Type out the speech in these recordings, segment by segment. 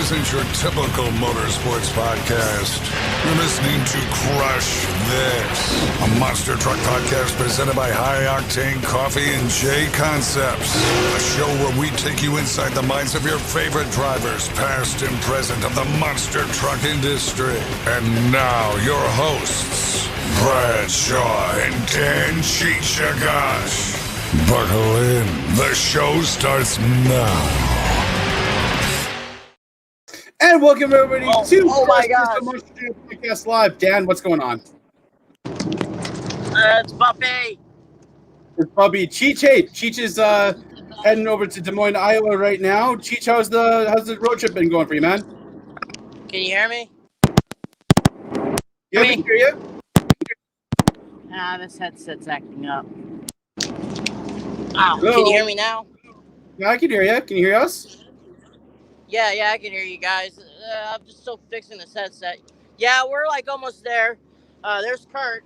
isn't your typical motorsports podcast. You're listening to Crush This, a monster truck podcast presented by High Octane Coffee and J Concepts. A show where we take you inside the minds of your favorite drivers, past and present, of the monster truck industry. And now, your hosts, Brad Shaw and Dan Chichagash. Buckle in. The show starts now. And welcome everybody to the Monster Truck Podcast Live. Dan, what's going on? It's Buffy. It's Bubby. Cheech is heading over to Des Moines, Iowa right now. Cheech, how's the road trip been going for you, man? Can you hear me? Yeah, we can hear you. This headset's acting up. Oh, Hello? can you hear me now? Yeah, I can hear you. Can you hear us? Yeah, I can hear you guys. I'm just still fixing this headset. Yeah, we're like almost there. There's Kurt.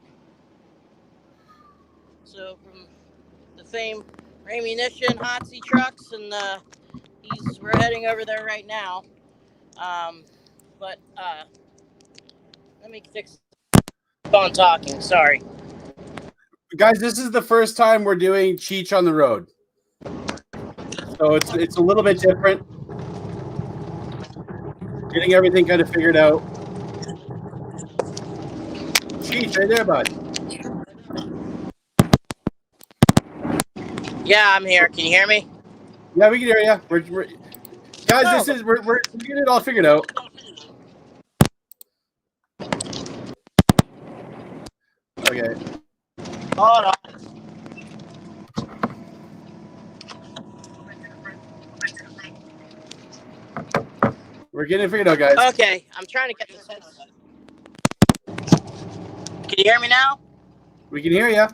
So from the famed Ammunition, Hot Seat Trucks, and we're heading over there right now. But let me fix on talking. Sorry. Guys, this is the first time we're doing Cheech on the road. So it's a little bit different. Getting everything kind of figured out. Cheech, right there, bud. Yeah, I'm here. Can you hear me? Yeah, we can hear you. We're guys, we're getting it all figured out. Okay. Hold on. We're getting it figured out, guys. Okay, I'm trying to get this headset. Can you hear me now? We can hear you.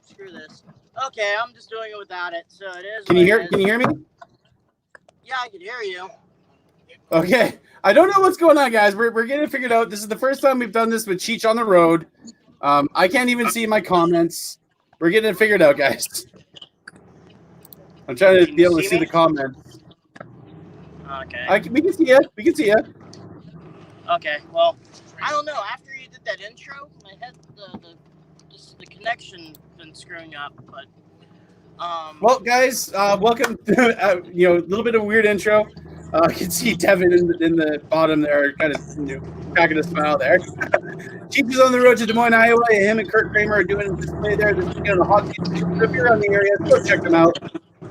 Screw this. Okay, I'm just doing it without it, so it is. Can you hear me? Yeah, I can hear you. Okay. I don't know what's going on, guys. We're getting it figured out. This is the first time we've done this with Cheech on the road. I can't even see my comments. We're getting it figured out, guys. I'm trying to be able to see the comments. Okay. We can see you. We can see you. Okay. Well, I don't know. After you did that intro, my head, the connection been screwing up. But well, guys, welcome. To, a little bit of a weird intro. I can see Devin in the bottom there, kind of cracking a smile there. Cheech is on the road to Des Moines, Iowa. Him and Kurt Kramer are doing a display there. They're on the hot seat. If you're around the area, go check them out.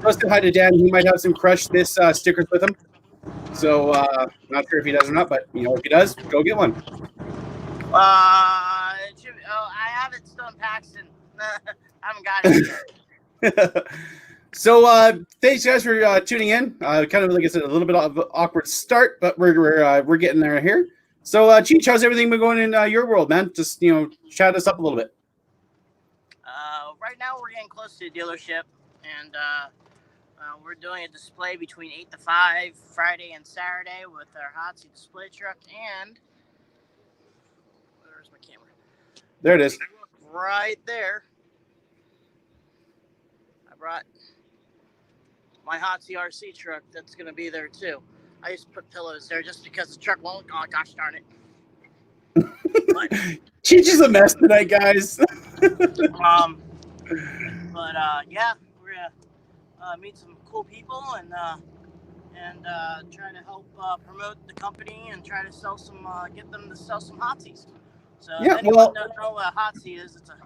Go say hi to Dan. He might have some Crush This stickers with him. So, not sure if he does or not, but if he does, go get one. I have it still in Paxton. I haven't got it yet. So, thanks guys for tuning in. Kind of like I said, a little bit of an awkward start, but we're getting there here. So, Cheech, how's everything been going in your world, man? Just chat us up a little bit. Right now we're getting close to a dealership, and we're doing a display between 8 to 5 Friday and Saturday with our hot seat display truck. And where's my camera? There it is. Right there. I brought my hot seat RC truck that's going to be there too. I used to put pillows there just because the truck won't. Oh, gosh darn it. Cheech is a mess tonight, guys. Yeah, we're gonna meet some cool people and try to help promote the company and try to sell some, get them to sell some hot seats. So Yeah, if anyone doesn't know what a hot seat is, it's a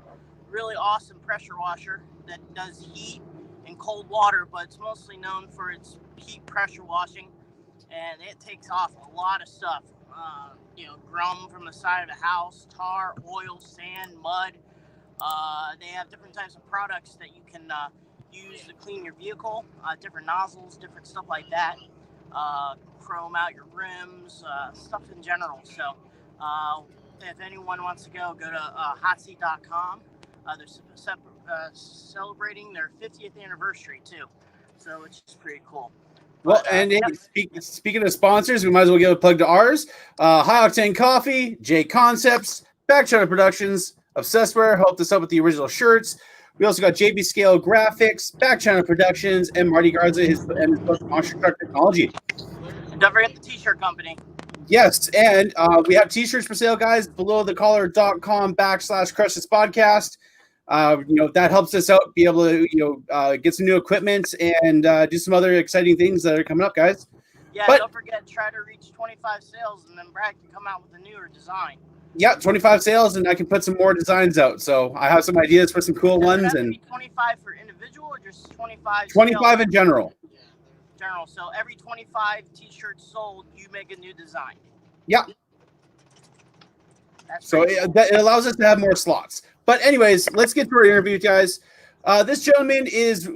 really awesome pressure washer that does heat and cold water, but it's mostly known for its heat pressure washing, and it takes off a lot of stuff. Grum from the side of the house, tar, oil, sand, mud. They have different types of products that you can use to clean your vehicle, different nozzles, different stuff like that. Chrome out your rims, stuff in general. So if anyone wants to go to hotseat.com. They're celebrating their 50th anniversary too, so it's just pretty cool. Well, and speaking of sponsors, we might as well give a plug to ours. High Octane Coffee, J Concepts, Backchannel Productions, Obsessware helped us out with the original shirts. We also got JB Scale Graphics, Back Channel Productions, and Marty Garza, his book, Monster Truck Technology. And don't forget the T-shirt company. Yes, and we have T-shirts for sale, guys. BelowTheCollar.com/Crush This Podcast. That helps us out, be able to get some new equipment and do some other exciting things that are coming up, guys. Yeah, but don't forget, try to reach 25 sales, and then Brad can come out with a newer design. Yeah, 25 sales, and I can put some more designs out. So I have some ideas for some cool ones. And 25 for individual, or just 25? 25 in general. General. So every 25 T-shirts sold, you make a new design. Yeah. So cool. it allows us to have more slots. But anyways, let's get to our interview, guys. This gentleman is,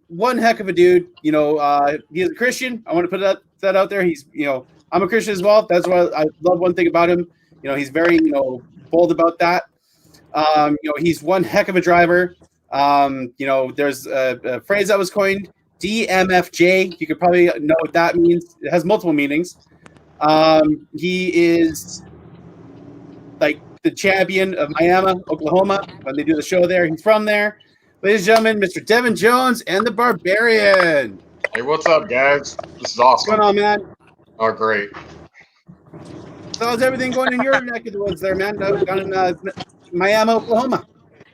one heck of a dude. He's a Christian. I want to put that out there. He's, I'm a Christian as well. That's why I love one thing about him. He's very, bold about that. He's one heck of a driver. There's a phrase that was coined, DMFJ. You could probably know what that means. It has multiple meanings. He is like the champion of Miami, Oklahoma, when they do the show there. He's from there. Ladies and gentlemen, Mr. Devin Jones and the Barbarian. Hey, what's up, guys? This is awesome. What's going on, man? Oh, great. So how's everything going in your neck of the woods there, man? Down in Miami, Oklahoma.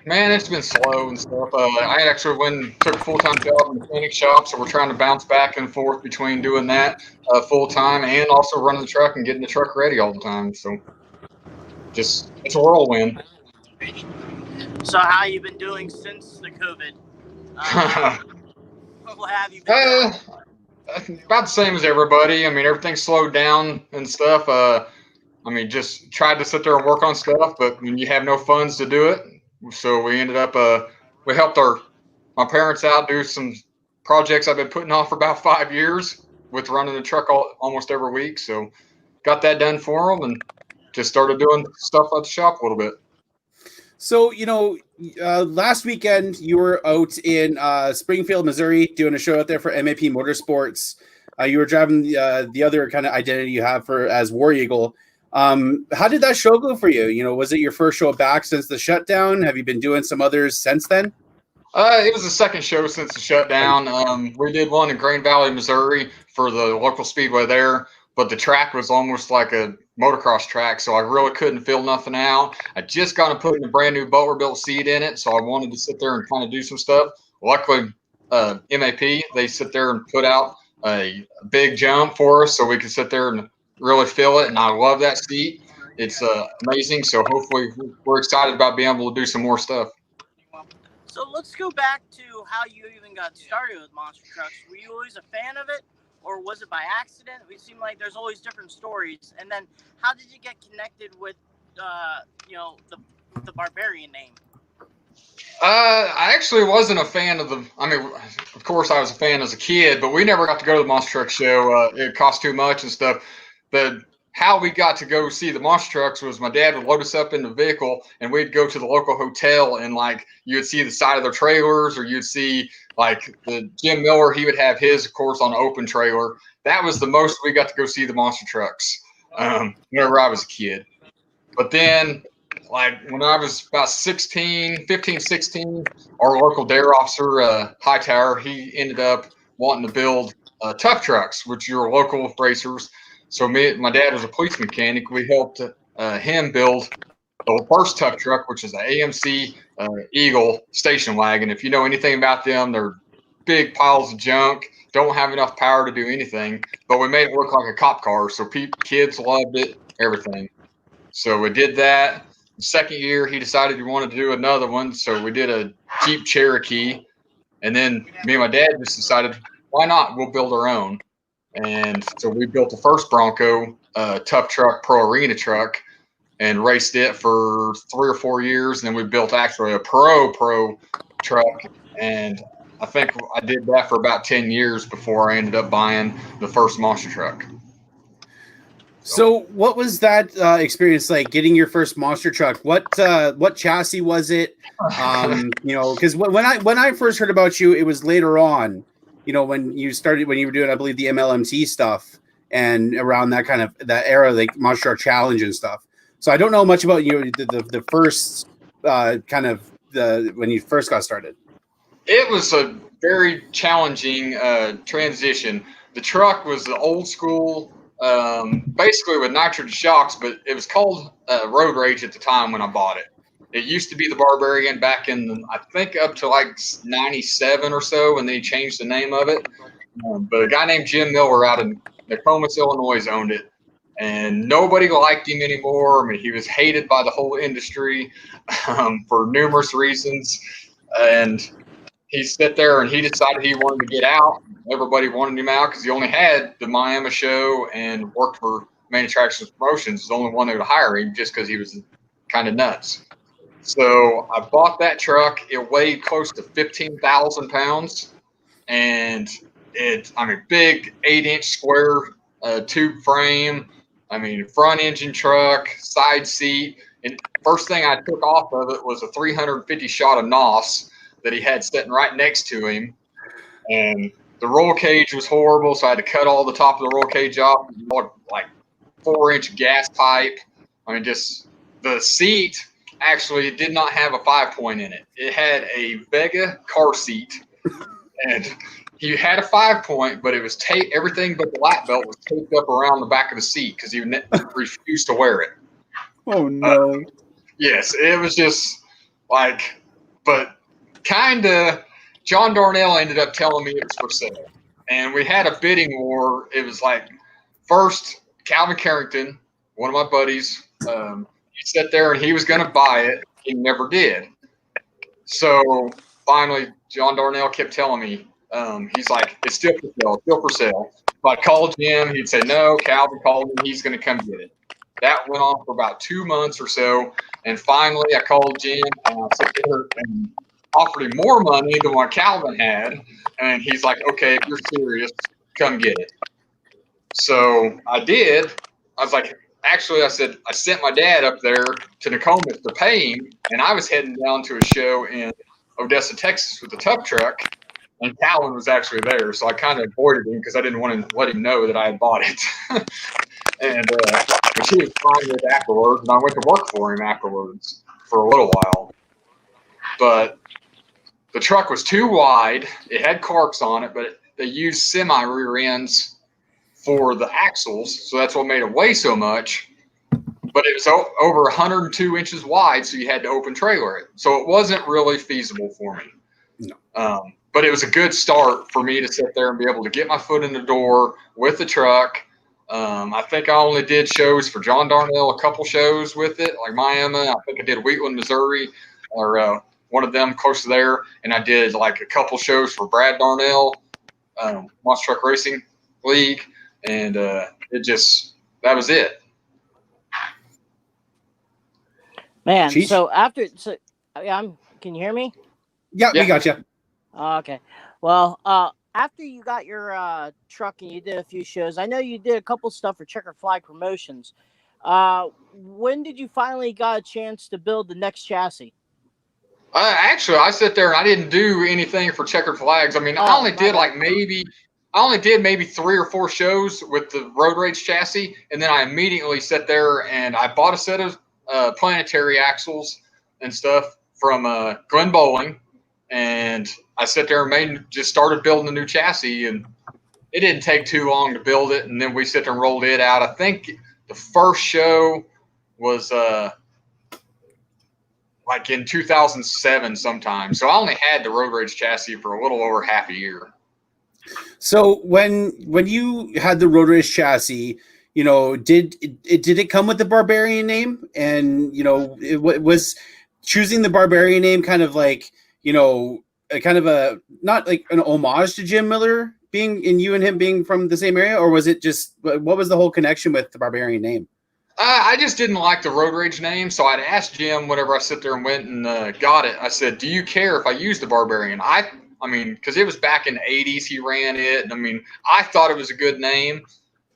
Man, it's been slow and stuff. I actually took a full-time job in the mechanic shop, so we're trying to bounce back and forth between doing that full-time and also running the truck and getting the truck ready all the time. So it's a whirlwind. So how you been doing since the COVID? What have you been doing? About the same as everybody. I mean, everything's slowed down and stuff. Just tried to sit there and work on stuff, but when you have no funds to do it, so we ended up, we helped my parents out do some projects I've been putting off for about 5 years with running the truck almost every week. So got that done for them and just started doing stuff at the shop a little bit. So, last weekend you were out in Springfield, Missouri, doing a show out there for MAP Motorsports. You were driving the other kind of identity you have as War Eagle. How did that show go for you? Was it your first show back since the shutdown? Have you been doing some others since then? It was the second show since the shutdown. We did one in Green Valley, Missouri for the local speedway there, but the track was almost like a motocross track, so I really couldn't fill nothing out. I just got to put in a brand new Butler-built seat in it, so I wanted to sit there and kind of do some stuff. Luckily, MAP, they sit there and put out a big jump for us so we could sit there and really feel it, and I love that seat. It's amazing, so hopefully we're excited about being able to do some more stuff. So let's go back to how you even got started with monster trucks. Were you always a fan of it, or was it by accident? It seemed like there's always different stories. And then how did you get connected with, the Barbarian name? I actually wasn't a fan of of course I was a fan as a kid, but we never got to go to the monster truck show. It cost too much and stuff. But how we got to go see the monster trucks was my dad would load us up in the vehicle and we'd go to the local hotel and you'd see the side of their trailers, or you'd see the Jim Miller, he would have his, of course, on an open trailer. That was the most we got to go see the monster trucks whenever I was a kid. But then when I was about 15, 16, our local dare officer, Hightower, he ended up wanting to build tough trucks, which are local racers. So my dad was a police mechanic. We helped him build the first tough truck, which is an AMC Eagle station wagon. If you know anything about them, they're big piles of junk, don't have enough power to do anything. But we made it look like a cop car, so kids loved it, everything. So we did that. The second year, he decided he wanted to do another one, so we did a Jeep Cherokee. And then me and my dad just decided, why not? We'll build our own. And so we built the first Bronco tough truck pro arena truck and raced it for 3 or 4 years. And then we built actually a pro truck. And I think I did that for about 10 years before I ended up buying the first monster truck. So what was that experience like, getting your first monster truck? What chassis was it? Because when I first heard about you, it was later on. When you were doing, I believe, the MLMT stuff and around that era, like Monster Truck Challenge and stuff. So I don't know much about the first kind of when you first got started? It was a very challenging transition. The truck was the old school, basically with nitrogen shocks, but it was called Road Rage at the time when I bought it. It used to be the Barbarian back in, I think, up to like 97 or so, and then he changed the name of it. But a guy named Jim Miller out in Nokomis, Illinois owned it, and nobody liked him anymore. I mean, he was hated by the whole industry for numerous reasons. And he sat there and he decided he wanted to get out. Everybody wanted him out because he only had the Miami show and worked for Main Attractions Promotions. The only one that would hire him just because he was kind of nuts. So I bought that truck. It weighed close to 15,000 pounds, and big 8-inch square tube frame. I mean, front engine truck, side seat. And first thing I took off of it was a 350 shot of NOS that he had sitting right next to him. And the roll cage was horrible, so I had to cut all the top of the roll cage off, like 4-inch gas pipe. I mean, just the seat actually did not have a 5-point in it. It had a Vega car seat, and he had a 5-point, but it was taped. Everything but the lap belt was taped up around the back of the seat because he refused to wear it. Oh no! Yes, it was just like, but kind of. John Darnell ended up telling me it was for sale, and we had a bidding war. It was like first Calvin Carrington, one of my buddies. He sat there and he was going to buy it. He never did. So finally, John Darnell kept telling me, he's like, it's still for sale, still for sale. If I called him, he'd say, no, Calvin called me, he's going to come get it. That went on for about 2 months or so. And finally, I called Jim and I sat there and offered him more money than what Calvin had. And he's like, okay, if you're serious, come get it. So I did. I was like, actually, I said, I sent my dad up there to Nokomis to pay him, and I was heading down to a show in Odessa, Texas with the tough truck, and Calvin was actually there. So I kind of avoided him because I didn't want to let him know that I had bought it. And she was fine with it afterwards, and I went to work for him afterwards for a little while. But the truck was too wide. It had carts on it, but they used semi rear ends for the axles, so that's what made it weigh so much. But it was over 102 inches wide, so you had to open trailer it. So it wasn't really feasible for me. No. But it was a good start for me to sit there and be able to get my foot in the door with the truck. I think I only did shows for John Darnell, a couple shows with it, like Miami. I think I did Wheatland, Missouri, or one of them close to there. And I did like a couple shows for Brad Darnell, Monster Truck Racing League. And that was it. Man, Cheech? Can you hear me? Yeah, we got you. Okay. Well, after you got your truck and you did a few shows, I know you did a couple stuff for Checkered Flag Promotions. When did you finally got a chance to build the next chassis? Actually, I sat there and I didn't do anything for Checkered Flags. I mean, I only did maybe 3 or 4 shows with the Road Rage chassis, and then I immediately sat there and I bought a set of planetary axles and stuff from Glenn Bowling, and I sat there and just started building a new chassis, and it didn't take too long to build it, and then we sat there and rolled it out. I think the first show was like in 2007 sometime, so I only had the Road Rage chassis for a little over half a year. So when you had the Road Race chassis, did it come with the Barbarian name? And it was choosing the Barbarian name kind of like kind of a not like an homage to Jim Miller being and you and him being from the same area, or was it just what was the whole connection with the Barbarian name? I just didn't like the Road Rage name, so I'd asked Jim whenever I sit there and went and got it. I said, "Do you care if I use the Barbarian?" I mean, because it was back in the 80s, he ran it. And I mean, I thought it was a good name.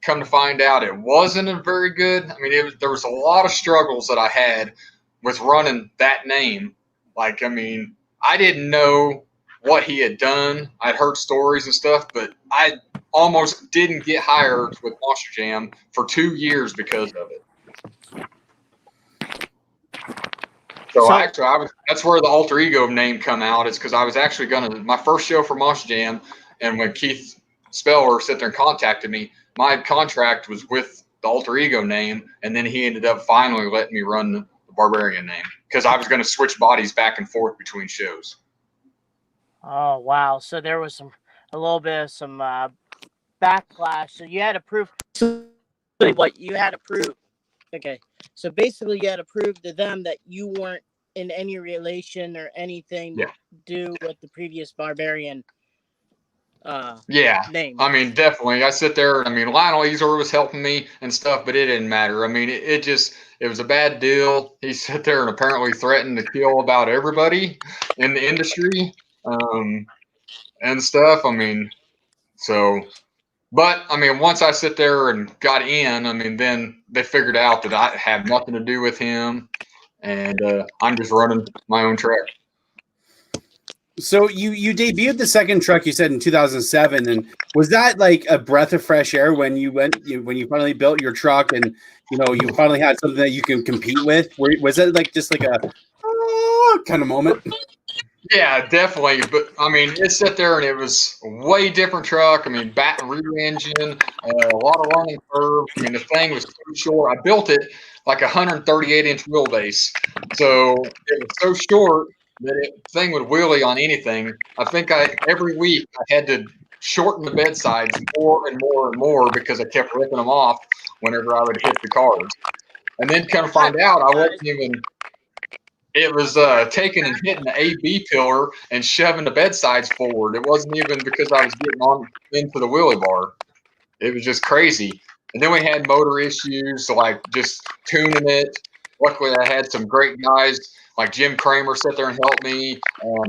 Come to find out, it wasn't a very good. I mean, there was a lot of struggles that I had with running that name. Like, I mean, I didn't know what he had done. I'd heard stories and stuff, but I almost didn't get hired with Monster Jam for 2 years because of it. So actually, that's where the alter ego name come out. It's because I was actually my first show for Mosh Jam, and when Keith Speller sat there and contacted me, my contract was with the alter ego name, and then he ended up finally letting me run the Barbarian name because I was going to switch bodies back and forth between shows. Oh wow! So there was a little bit of some backlash. So you had to prove what you had to prove. Okay, so basically you had to prove to them that you weren't in any relation or anything to do with the previous Barbarian name. I mean, definitely. I sit there, I mean, Lionel Easor was helping me and stuff, but it didn't matter. I mean, it was a bad deal. He sat there and apparently threatened to kill about everybody in the industry and stuff. I mean, but I mean, once I sit there and got in, I mean, then they figured out that I have nothing to do with him, and I'm just running my own track. So you debuted the second truck, you said, in 2007, and was that like a breath of fresh air when you finally built your truck and you finally had something that you can compete with? Was that like just like a kind of moment? Yeah, definitely. But I mean, it sat there and it was a way different truck. I mean, rear engine, a lot of running curve. I mean, the thing was so short. I built it like 138-inch wheelbase, so it was so short that the thing would wheelie on anything. I think every week I had to shorten the bed sides more and more and more because I kept ripping them off whenever I would hit the cars. And then come to find out, I wasn't even. It was taking and hitting the A-B pillar and shoving the bed sides forward. It wasn't even because I was getting on into the wheelie bar. It was just crazy. And then we had motor issues, like just tuning it. Luckily, I had some great guys like Jim Kramer sit there and help me.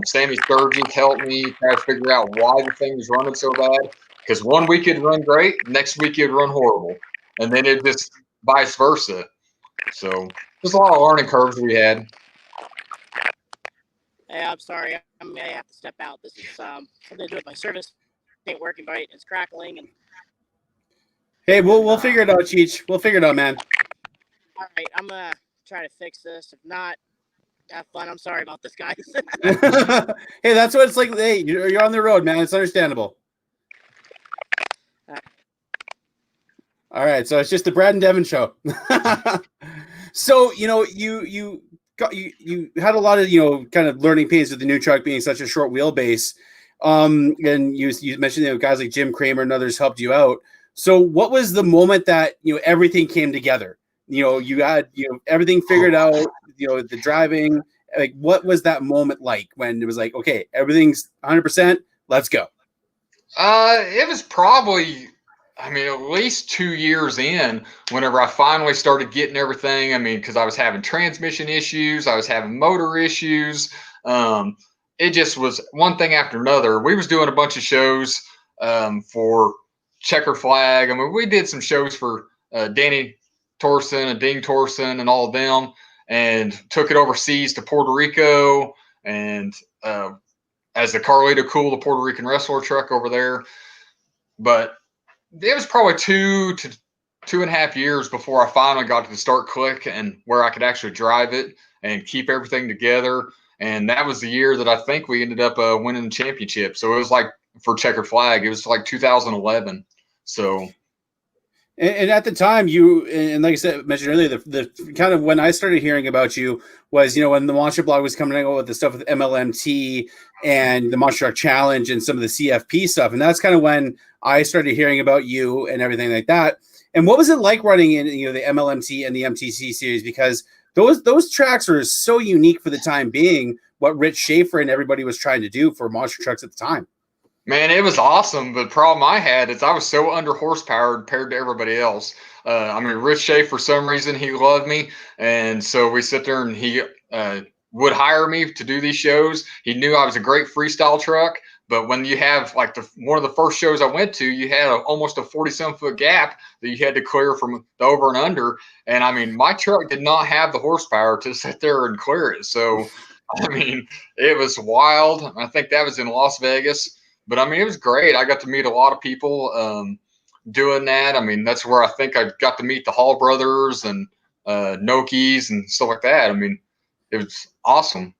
Sammy Sturgis helped me try to figure out why the thing was running so bad. Because one week it'd run great, next week it'd run horrible. And then it just vice versa. So there's a lot of learning curves we had. Hey, I'm sorry. I may have to step out. This is something to do with my service. It ain't working right. It's crackling. And hey, we'll figure it out, Cheech. We'll figure it out, man. All right, I'm gonna try to fix this. If not, have fun. I'm sorry about this, guys. Hey, that's what it's like. Hey, you're on the road, man. It's understandable. All right, so it's just the Brad and Devin show. So you had a lot of kind of learning pains with the new truck being such a short wheelbase, and you mentioned guys like Jim Kramer and others helped you out. So what was the moment that everything came together? You had everything figured out. The driving. Like, what was that moment like when it was like, okay, everything's 100%, let's go? It was probably, I mean, at least 2 years in whenever I finally started getting everything. I mean, because I was having transmission issues, I was having motor issues. It just was one thing after another. We was doing a bunch of shows for Checker Flag. I mean, we did some shows for Danny Torsen and Ding Torsen and all of them, and took it overseas to Puerto Rico and as the Carlito Cool, the Puerto Rican wrestler truck over there. But it was probably 2 to 2.5 years before I finally got to the start click and where I could actually drive it and keep everything together. And that was the year that I think we ended up winning the championship. So it was like for Checker Flag, it was like 2011. So. And at the time, and like I said, mentioned earlier, the kind of when I started hearing about you was, when the Monster Blog was coming out with the stuff with MLMT and the Monster Truck Challenge and some of the CFP stuff. And that's kind of when I started hearing about you and everything like that. And what was it like running in, the MLMT and the MTC series? Because those tracks were so unique for the time being, what Rich Schaefer and everybody was trying to do for monster trucks at the time. Man, it was awesome. But the problem I had is I was so under horsepower compared to everybody else. I mean, Rich Schaefer, for some reason, he loved me. And so we sit there and he would hire me to do these shows. He knew I was a great freestyle truck. But when you have like one of the first shows I went to, you had almost a 40-some foot gap that you had to clear from the over and under. And I mean, my truck did not have the horsepower to sit there and clear it. So, I mean, it was wild. I think that was in Las Vegas. But I mean, it was great. I got to meet a lot of people doing that. I mean, that's where I think I got to meet the Hall brothers and Nokis and stuff like that. I mean, it was awesome.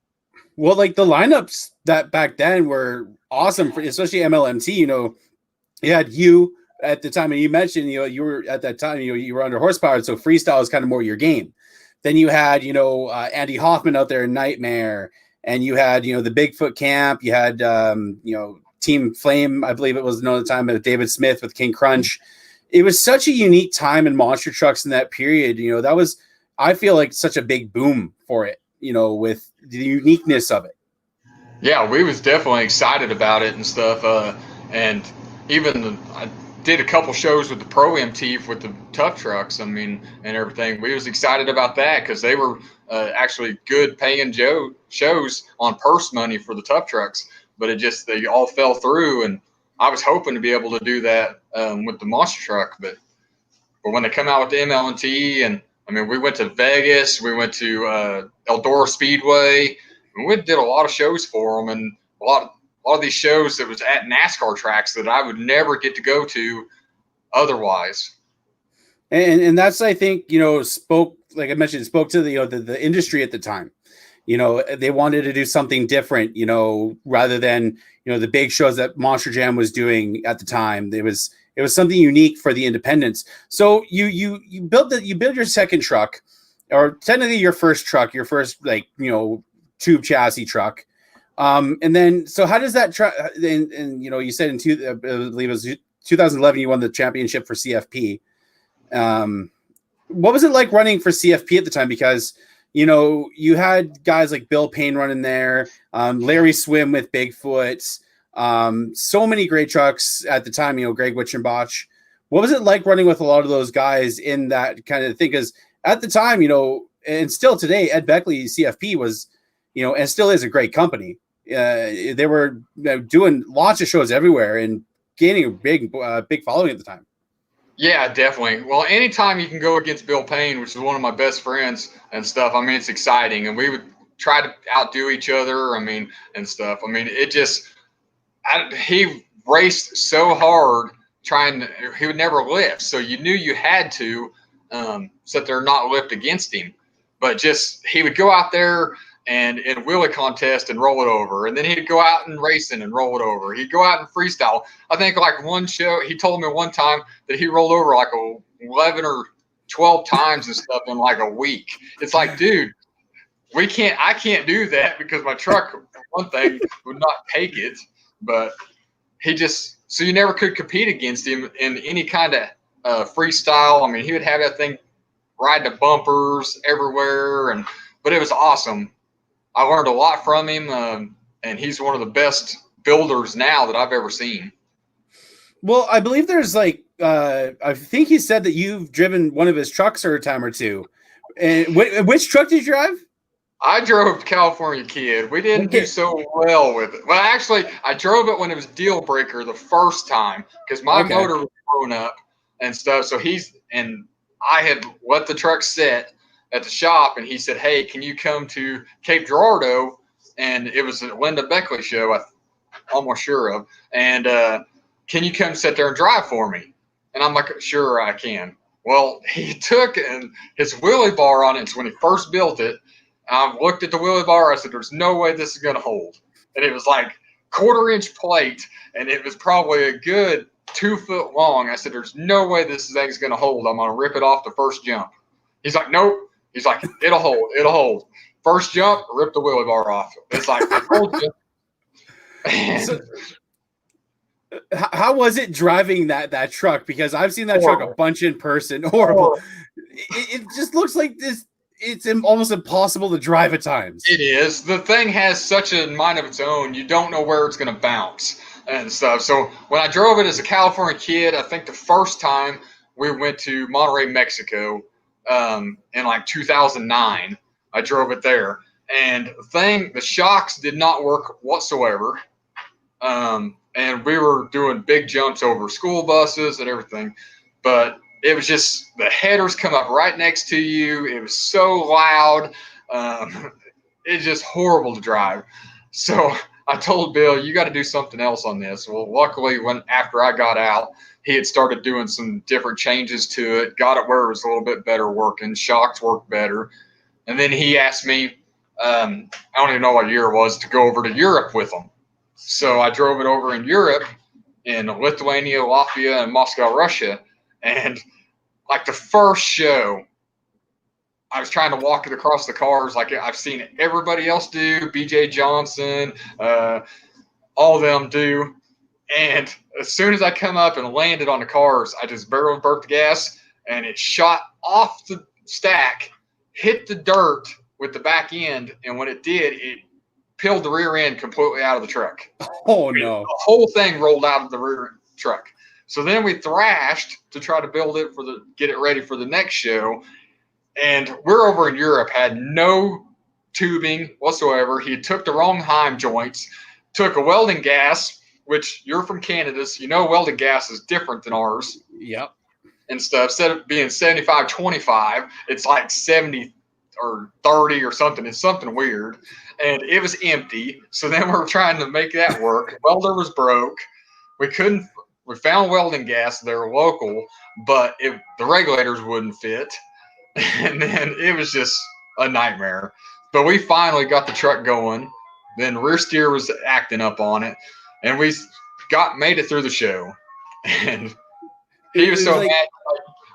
Well, like the lineups that back then were awesome, for especially MLMT. You had you at the time, and you mentioned you were at that time you were under horsepower, so freestyle is kind of more your game. Then you had Andy Hoffman out there in Nightmare, and you had the Bigfoot Camp. You had Team Flame, I believe it was known at the time, of David Smith with King Crunch. It was such a unique time in monster trucks in that period. That was, I feel like, such a big boom for it. With the uniqueness of it. Yeah, we was definitely excited about it and stuff. And even I did a couple shows with the Pro MT with the tough trucks. I mean, and everything. We was excited about that because they were actually good paying shows on purse money for the tough trucks. But they all fell through, and I was hoping to be able to do that with the monster truck. But when they come out with the MLMT, and I mean, we went to Vegas, we went to Eldora Speedway, and we did a lot of shows for them, and a lot of these shows that was at NASCAR tracks that I would never get to go to otherwise. And that's, I think, spoke, like I mentioned, spoke to the industry at the time. They wanted to do something different, rather than the big shows that Monster Jam was doing at the time. It was something unique for the independents. So you built your second truck, or technically your first truck, your first tube chassis truck. And then, so how does that truck, and you said I believe it was 2011, you won the championship for CFP. What was it like running for CFP at the time? Because, you had guys like Bill Payne running there, Larry Swim with Bigfoots, so many great trucks at the time, Greg Witchenbach. What was it like running with a lot of those guys in that kind of thing? Because at the time, and still today, Ed Beckley CFP was, and still is a great company. They were doing lots of shows everywhere and gaining a big following at the time. Yeah, definitely. Well, anytime you can go against Bill Payne, which is one of my best friends and stuff, I mean, it's exciting. And we would try to outdo each other, and stuff. I mean, he raced so hard he would never lift. So you knew you had to sit there and not lift against him. But he would go out there and in wheelie contest and roll it over. And then he'd go out and racing and roll it over. He'd go out and freestyle. I think like one show, he told me one time that he rolled over like 11 or 12 times and stuff in like a week. It's like, dude, I can't do that because my truck, one thing, would not take it. But so you never could compete against him in any kind of freestyle. I mean, he would have that thing riding the bumpers everywhere. But it was awesome. I learned a lot from him, and he's one of the best builders now that I've ever seen. Well, I believe there's I think he said that you've driven one of his trucks or a time or two. And which truck did you drive? I drove California Kid. We didn't do so well with it. Well, actually, I drove it when it was deal breaker the first time because my motor was blown up and stuff. So I had let the truck sit at the shop, and he said, "Hey, can you come to Cape Girardeau?" And it was a Linda Beckley show, I'm almost sure of. And can you come sit there and drive for me? And I'm like, "Sure, I can." Well, he took his wheelie bar on it when he first built it. I looked at the wheelie bar. I said, "There's no way this is going to hold." And it was like 1/4-inch plate, and it was probably a good 2 foot long. I said, "There's no way this thing's going to hold. I'm going to rip it off the first jump." He's like, "Nope." He's like, "It'll hold. It'll hold." First jump, rip the wheelie bar off. It's like, I told you. So, how was it driving that truck? Because I've seen that truck a bunch in person. Horrible. It just looks like this. It's almost impossible to drive at times. It is. The thing has such a mind of its own. You don't know where it's going to bounce and stuff. So when I drove it as a California Kid, I think the first time we went to Monterrey, Mexico, in like 2009, I drove it there. And the shocks did not work whatsoever. And we were doing big jumps over school buses and everything. But it was just, the headers come up right next to you. It was so loud. It's just horrible to drive. So I told Bill, "You got to do something else on this." Well, luckily, after I got out, he had started doing some different changes to it, got it where it was a little bit better working. Shocks worked better. And then he asked me, I don't even know what year it was, to go over to Europe with them. So I drove it over in Europe, in Lithuania, Latvia, and Moscow, Russia. And like the first show, I was trying to walk it across the cars like I've seen everybody else do, BJ Johnson, all of them do. And as soon as I come up and landed on the cars, I just barrel burped gas, and it shot off the stack, hit the dirt with the back end, and when it did, it peeled the rear end completely out of the truck. Oh, no. The whole thing rolled out of the rear truck. So then we thrashed to try to build it get it ready for the next show. And we're over in Europe, had no tubing whatsoever. He took the wrong heim joints, took a welding gas, which you're from Canada, so you know welding gas is different than ours. Yep. And stuff. Instead of being 75-25, it's like 70 or 30 or something. It's something weird. And it was empty. So then we were trying to make that work. Welder was broke. We found welding gas there local, but the regulators wouldn't fit. And then it was just a nightmare. But we finally got the truck going. Then rear steer was acting up on it. And we made it through the show. And he was so mad.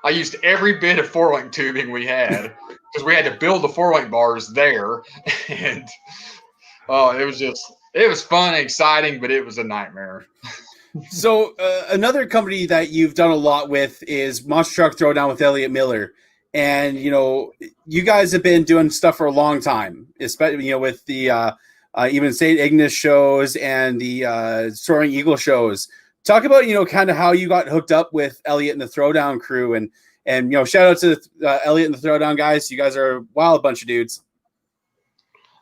I used every bit of 4-link tubing we had because we had to build the 4-link bars there. And it was fun and exciting, but it was a nightmare. So another company that you've done a lot with is Monster Truck Throwdown with Elliott Miller. And, you guys have been doing stuff for a long time, especially, with the even St. Ignace shows and the Soaring Eagle shows. Talk about, kind of how you got hooked up with Elliott and the Throwdown crew. And shout out to Elliott and the Throwdown guys. You guys are a wild bunch of dudes.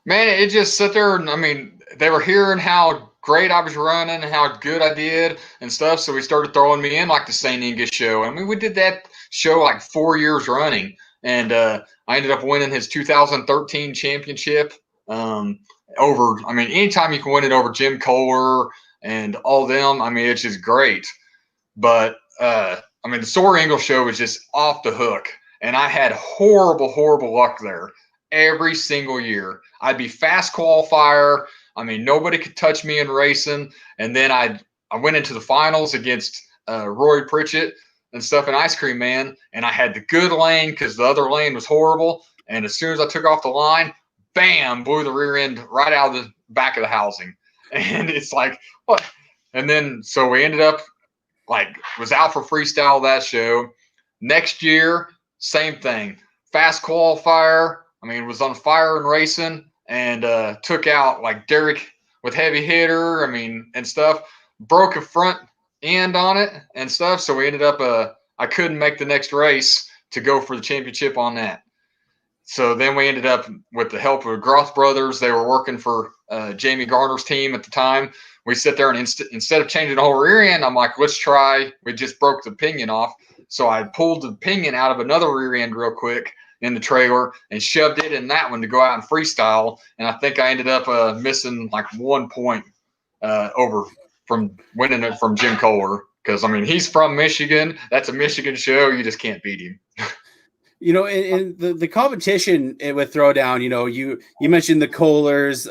Man, it just sat there. And, they were hearing how great I was running and how good I did and stuff. So we started throwing me in like the St. Ignace show. We did that show like 4 years running. And I ended up winning his 2013 championship anytime you can win it over Jim Kohler and all them, it's just great. But, the Soaring Eagle show was just off the hook. And I had horrible, horrible luck there every single year. I'd be fast qualifier. Nobody could touch me in racing. And then I went into the finals against Roy Pritchett and stuff in Ice Cream Man. And I had the good lane because the other lane was horrible. And as soon as I took off the line, bam, blew the rear end right out of the back of the housing. And it's like, what? And then, so we ended up, was out for freestyle that show. Next year, same thing. Fast qualifier. Was on fire and racing and took out, Derek with heavy hitter, and stuff. Broke a front end on it and stuff. So we ended up, I couldn't make the next race to go for the championship on that. So then we ended up with the help of Groth Brothers. They were working for Jamie Garner's team at the time. We sit there and instead of changing the whole rear end, I'm like, let's try. We just broke the pinion off. So I pulled the pinion out of another rear end real quick in the trailer and shoved it in that one to go out and freestyle. And I think I ended up missing 1 point over from winning it from Jim Kohler. Because, he's from Michigan. That's a Michigan show. You just can't beat him. In the competition with Throwdown, you mentioned the Kohlers,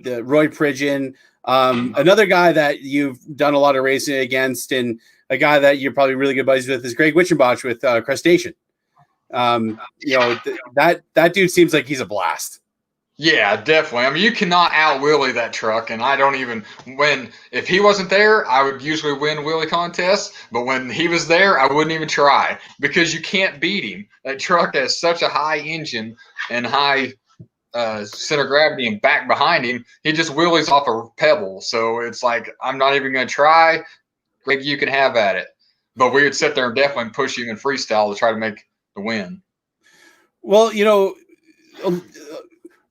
the Roy Pridgeon, another guy that you've done a lot of racing against, and a guy that you're probably really good buddies with is Greg Witchenbach with Crustacean. That dude seems like he's a blast. Yeah, definitely. You cannot out-wheelie that truck, and I don't even if he wasn't there, I would usually win wheelie contests, but when he was there, I wouldn't even try because you can't beat him. That truck has such a high engine and high center of gravity and back behind him. He just wheelies off a pebble, so it's like, I'm not even going to try. Greg, you can have at it. But we would sit there and definitely push him in freestyle to try to make the win. Well,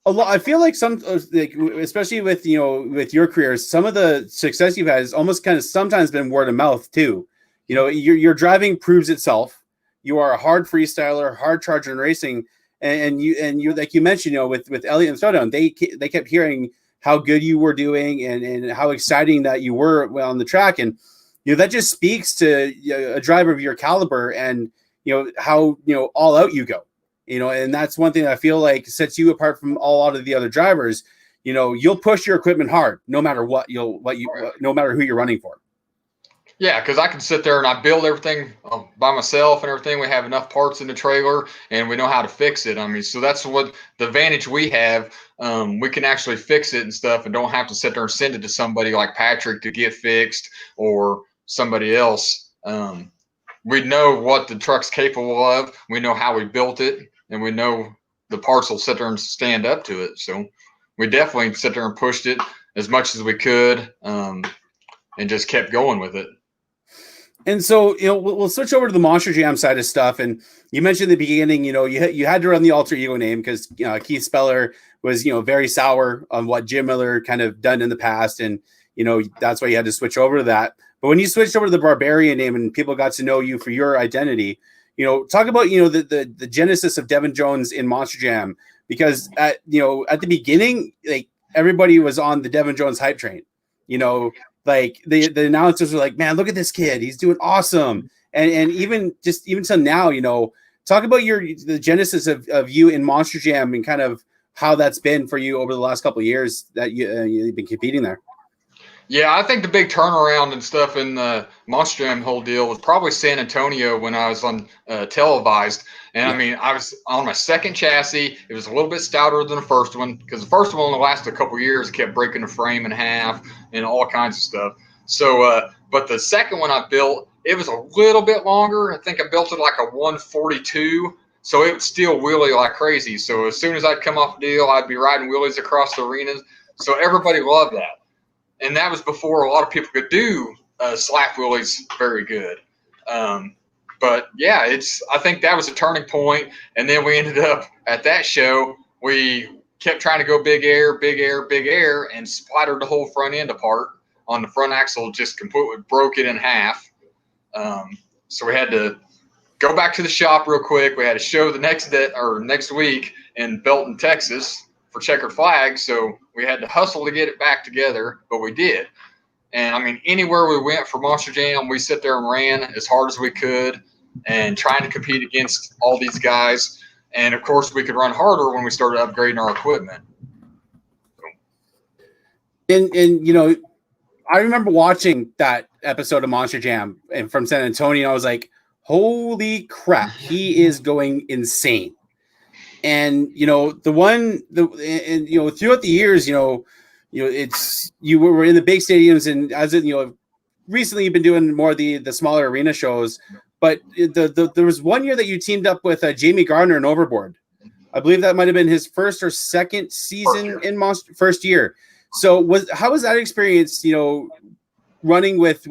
a lot. I feel like especially with with your career, some of the success you've had has almost kind of sometimes been word of mouth too. Your driving proves itself. You are a hard freestyler, hard charger in racing, and you like you mentioned, with Elliott and Throwdown, they kept hearing how good you were doing and how exciting that you were on the track, and that just speaks to a driver of your caliber and how all out you go. and that's one thing I feel like sets you apart from a lot of the other drivers. You'll push your equipment hard, no matter what. No matter who you're running for. Yeah, because I can sit there and I build everything by myself and everything. We have enough parts in the trailer, and we know how to fix it. I mean, so that's what the advantage we have. We can actually fix it and stuff, and don't have to sit there and send it to somebody like Patrick to get fixed or somebody else. We know what the truck's capable of. We know how we built it, and we know the parts will sit there and stand up to it. So we definitely sit there and pushed it as much as we could, and just kept going with it. And so, we'll switch over to the Monster Jam side of stuff. And you mentioned in the beginning, you had to run the alter ego name because Keith Speller was, very sour on what Jim Miller kind of done in the past. And, that's why you had to switch over to that. But when you switched over to the Barbarian name and people got to know you for your identity, talk about, the genesis of Devin Jones in Monster Jam, because at the beginning, like everybody was on the Devin Jones hype train, like the announcers were like, man, look at this kid. He's doing awesome. And even till now, talk about the genesis of you in Monster Jam and kind of how that's been for you over the last couple of years that you've been competing there. Yeah, I think the big turnaround and stuff in the Monster Jam whole deal was probably San Antonio when I was on televised. And I mean, I was on my second chassis. It was a little bit stouter than the first one because the first one only lasted a couple of years. It kept breaking the frame in half and all kinds of stuff. So, but the second one I built, it was a little bit longer. I think I built it like a 142. So it would still wheelie like crazy. So as soon as I'd come off the deal, I'd be riding wheelies across the arenas. So everybody loved that. And that was before a lot of people could do slap wheelies very good. But yeah, I think that was a turning point. And then we ended up at that show, we kept trying to go big air, and splattered the whole front end apart on the front axle, just completely broke it in half. So we had to go back to the shop real quick. We had a show the next week in Belton, Texas for Checkered Flag. So we had to hustle to get it back together, but we did. And I mean, anywhere we went for Monster Jam, we sit there and ran as hard as we could and trying to compete against all these guys. And of course we could run harder when we started upgrading our equipment. And I remember watching that episode of Monster Jam and from San Antonio. I was like, holy crap, he is going insane. And throughout the years, you were in the big stadiums, and as it, recently you've been doing more of the smaller arena shows. But there was one year that you teamed up with Jamie Gardner and Overboard. I believe that might have been his first or second season in Monster. First year. So how was that experience? Running with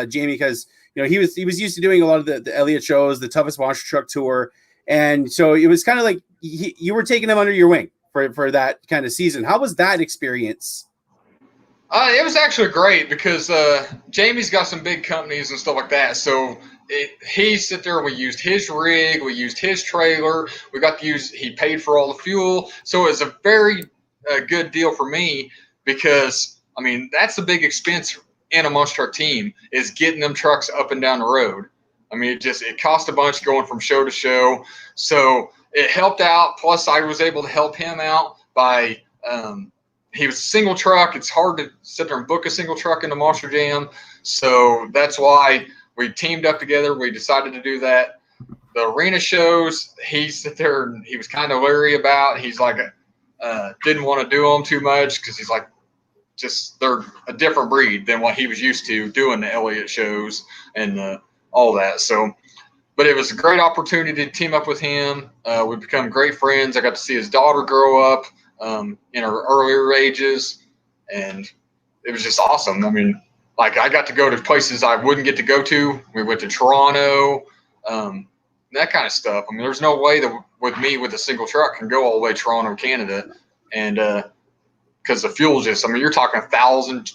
Jamie, because he was used to doing a lot of the Elliott shows, the Toughest Monster Truck Tour. And so it was kind of like you were taking him under your wing for that kind of season. How was that experience? It was actually great because Jamie's got some big companies and stuff like that. So he sit there. We used his rig. We used his trailer. We got to use. He paid for all the fuel. So it was a very good deal for me because I mean that's the big expense in a monster truck team is getting them trucks up and down the road. I mean, it cost a bunch going from show to show. So it helped out. Plus, I was able to help him out by he was a single truck. It's hard to sit there and book a single truck in the Monster Jam. So that's why we teamed up together. We decided to do that. The arena shows, he sat there and he was kind of leery about. He's like, didn't want to do them too much because he's like, they're a different breed than what he was used to doing the Elliott shows and all that. So, but it was a great opportunity to team up with him. We've become great friends. I got to see his daughter grow up in her earlier ages, and it was just awesome. I mean, like I got to go to places I wouldn't get to go to. We went to Toronto, that kind of stuff. I mean, there's no way that with me with a single truck can go all the way to Toronto, Canada, and because the fuel just, I mean, you're talking 1,000,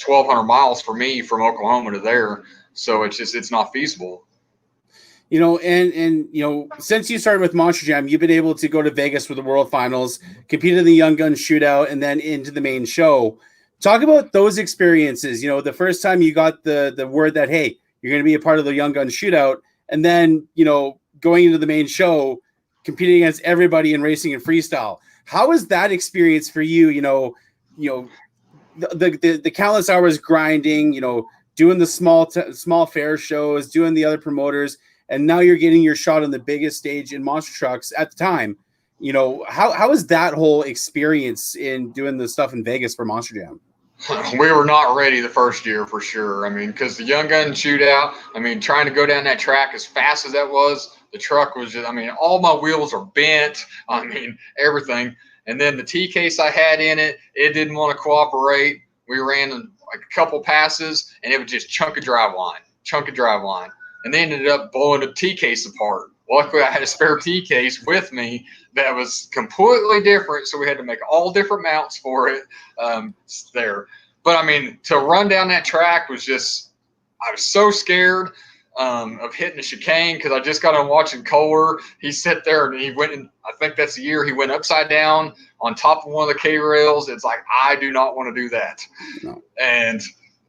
1,200 miles for me from Oklahoma to there. So it's not feasible. And since you started with Monster Jam, you've been able to go to Vegas for the World Finals, compete in the Young Guns Shootout, and then into the main show. Talk about those experiences. The first time you got the word that, hey, you're going to be a part of the Young Guns Shootout, and then, going into the main show, competing against everybody in racing and freestyle. How is that experience for you? The countless hours grinding, doing the small fair shows, doing the other promoters, and now you're getting your shot on the biggest stage in monster trucks at the time. How is that whole experience in doing the stuff in Vegas for Monster Jam? We were not ready the first year for sure. I mean, because the Young Gun shootout, I mean, trying to go down that track as fast as that was, the truck was just, I mean, all my wheels are bent. I mean, everything. And then the T case I had in it, it didn't want to cooperate. We ran like a couple passes, and it was just chunk of driveline. And they ended up blowing the T case apart. Luckily, I had a spare T case with me that was completely different, so we had to make all different mounts for it there. But, I mean, to run down that track was just – I was so scared of hitting the chicane because I just got on watching Kohler. He sat there and he went – I think that's the year he went upside down on top of one of the K-rails. It's like, I do not want to do that. No. And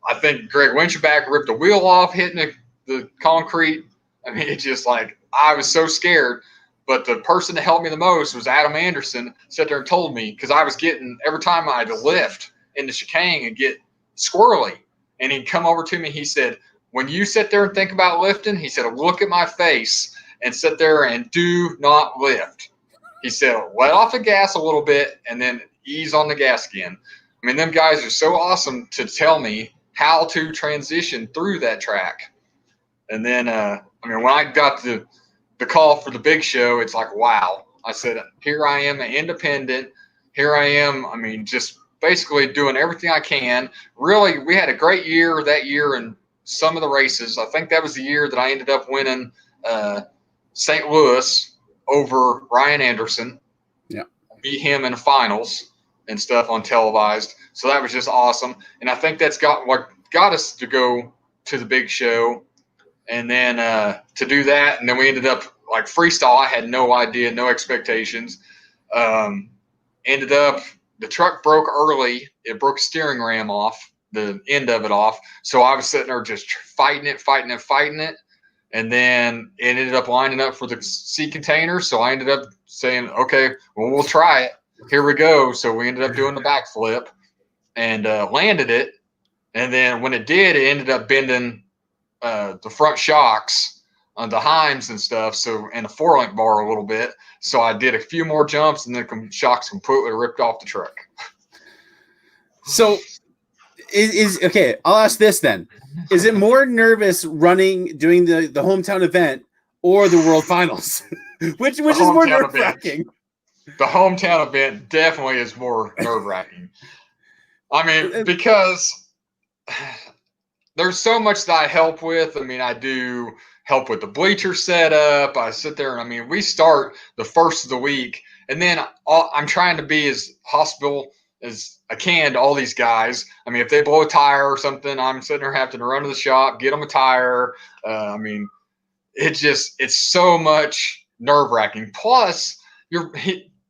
I think Greg Winchback ripped a wheel off hitting the concrete. I mean, it's just like – I was so scared, but the person that helped me the most was Adam Anderson. Sat there and told me, because I was getting, every time I had to lift in the chicane and get squirrely, and he'd come over to me, he said, when you sit there and think about lifting, he said, look at my face and sit there and do not lift. He said, let off the gas a little bit and then ease on the gas again. I mean, them guys are so awesome to tell me how to transition through that track. And then, I mean, when I got the call for the big show, it's like, wow. I said, here I am, an independent. Here I am, I mean, just basically doing everything I can. Really, we had a great year that year in some of the races. I think that was the year that I ended up winning St. Louis over Ryan Anderson. Yeah. Beat him in the finals and stuff on televised. So that was just awesome. And I think that's what got us to go to the big show. And then to do that, and then we ended up like freestyle. I had no idea, no expectations. Ended up, the truck broke early. It broke steering ram off, the end of it off. So I was sitting there just fighting it. And then it ended up lining up for the sea container. So I ended up saying, okay, well, we'll try it. Here we go. So we ended up doing the backflip and landed it. And then when it did, it ended up bending the front shocks on the Heims and stuff, so, and the 4-link bar a little bit. So I did a few more jumps, and then the shocks completely ripped off the truck. So is okay, I'll ask this then. Is it more nervous doing the hometown event or the world finals? which is more nerve-wracking? The hometown event definitely is more nerve-wracking. I mean, because there's so much that I help with. I mean, I do help with the bleacher setup. I sit there and, I mean, we start the first of the week, and then I'm trying to be as hospitable as I can to all these guys. I mean, if they blow a tire or something, I'm sitting there having to run to the shop, get them a tire. I mean, it's so much nerve-wracking. Plus, your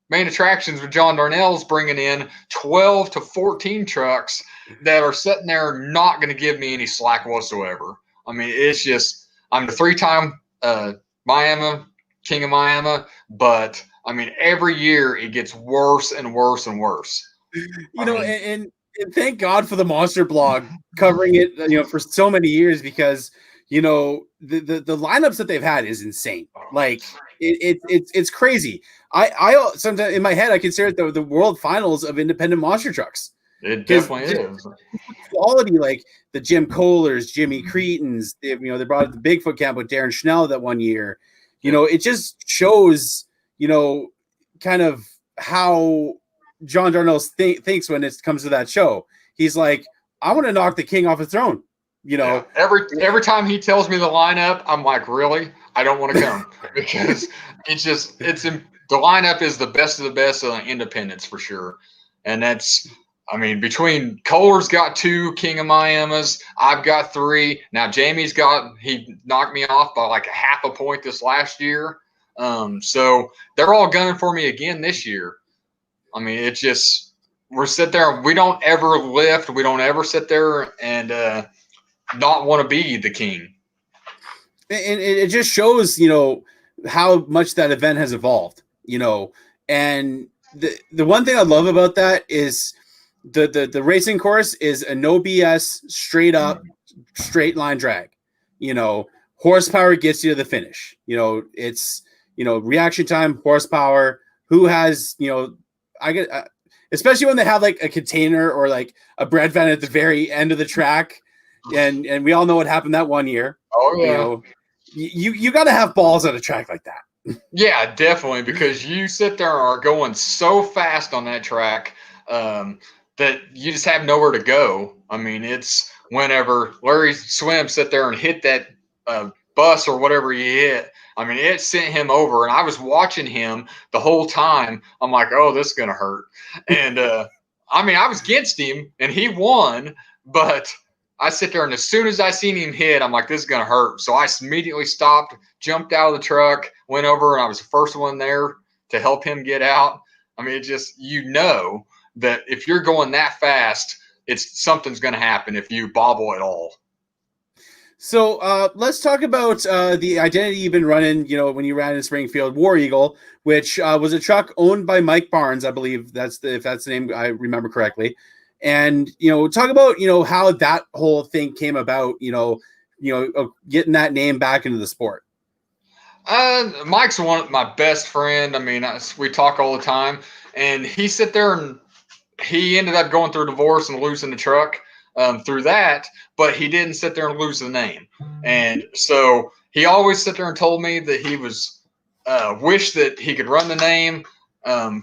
main attractions with John Darnell's bringing in 12 to 14 trucks that are sitting there not going to give me any slack whatsoever. I mean, it's just, I'm the 3-time Miami, King of Miami, but I mean, every year it gets worse and worse and worse. And thank God for the Monster Blog covering it, for so many years, because, the lineups that they've had is insane. Like it's crazy. I sometimes in my head, I consider it the world finals of independent monster trucks. It definitely is. Quality, like the Jim Kohlers, Jimmy Cretons, they brought up the Bigfoot camp with Darren Schnell that one year. It just shows, kind of how John Darnell thinks when it comes to that show. He's like, I want to knock the king off his throne. Yeah. Every time he tells me the lineup, I'm like, really? I don't want to come because the lineup is the best of the best of the independents for sure. And that's, I mean, between Kohler's got 2 King of Miamis, I've got 3. Now Jamie's he knocked me off by like a half a point this last year. So they're all gunning for me again this year. I mean, it's just, we're sit there, we don't ever lift. We don't ever sit there and not want to be the king. And it just shows, how much that event has evolved, and the one thing I love about that is the racing course is a no BS, straight up, straight line drag. Horsepower gets you to the finish. It's reaction time, horsepower. Who has I get especially when they have like a container or like a bread van at the very end of the track, and we all know what happened that one year. Oh yeah. You got to have balls at a track like that. Yeah, definitely, because you sit there and are going so fast on that track that you just have nowhere to go. I mean, it's whenever Larry Swim sit there and hit that bus or whatever he hit. I mean, it sent him over, and I was watching him the whole time. I'm like, oh, this is going to hurt. And, I mean, I was against him, and he won, but I sit there, and as soon as I seen him hit, I'm like, this is going to hurt. So I immediately stopped, jumped out of the truck, went over, and I was the first one there to help him get out. I mean, it just, that if you're going that fast, something's going to happen if you bobble at all. So let's talk about the identity you've been running, when you ran in Springfield, War Eagle, which was a truck owned by Mike Barnes, I believe if that's the name I remember correctly. And, talk about, how that whole thing came about, getting that name back into the sport. Mike's my best friend. I mean, we talk all the time, and he sit there and he ended up going through a divorce and losing the truck through that, but he didn't sit there and lose the name. And so he always sit there and told me that he was wished that he could run the name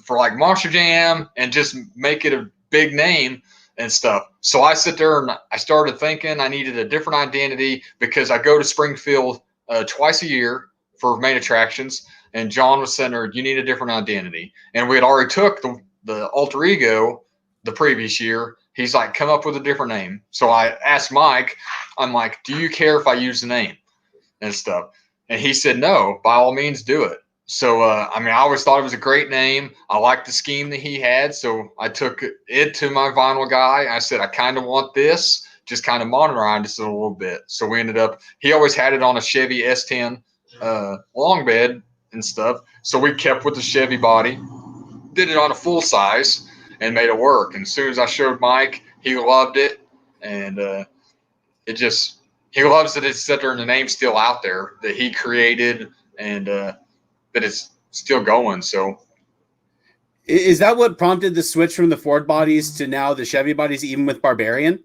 for like Monster Jam and just make it a big name and stuff. So I sit there and I started thinking I needed a different identity because I go to Springfield twice a year for main attractions. And John was saying, you need a different identity. And we had already took the alter ego the previous year. He's like, come up with a different name. So I asked Mike, I'm like, do you care if I use the name and stuff? And he said, no, by all means do it. So, I mean, I always thought it was a great name. I liked the scheme that he had. So I took it to my vinyl guy. I said, I kind of want this, just kind of modernize this a little bit. So we ended up, he always had it on a Chevy S10 long bed and stuff. So we kept with the Chevy body, did it on a full size, and made it work. And as soon as I showed Mike, he loved it. And he loves that it's set there and the name's still out there that he created and that it's still going. So is that what prompted the switch from the Ford bodies to now the Chevy bodies, even with Barbarian?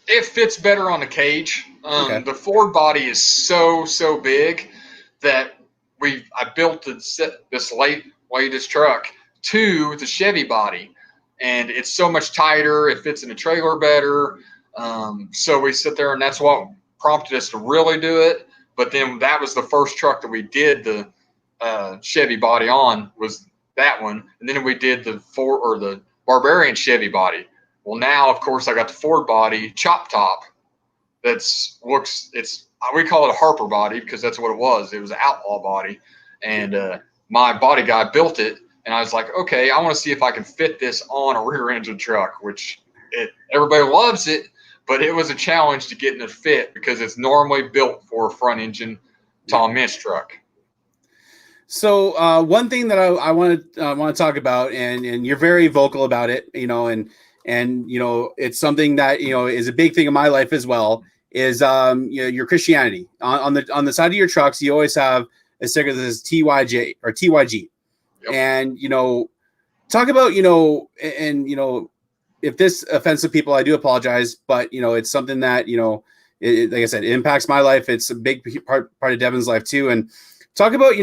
It fits better on the cage. Okay. The Ford body is so big that I built this latest truck to the Chevy body, and it's so much tighter. It fits in the trailer better. So we sit there, and that's what prompted us to really do it. But then that was the first truck that we did the Chevy body on, was that one, and then we did the Barbarian Chevy body. Well, now of course I got the Ford body chop top. We call it a Harper body because that's what it was. It was an outlaw body, and my body guy built it. And I was like, okay, I want to see if I can fit this on a rear engine truck, which everybody loves it, but it was a challenge to get it to fit because it's normally built for a front engine Tom Minch truck. So one thing that I want to talk about, and you're very vocal about it, and it's something that is a big thing in my life as well, is your Christianity. On the side of your trucks, you always have a sticker that says TYJ or TYG. Yep. And, talk about, if this offends some people, I do apologize, but, it's something that, like I said, it impacts my life. It's a big part of Devin's life too. And talk about,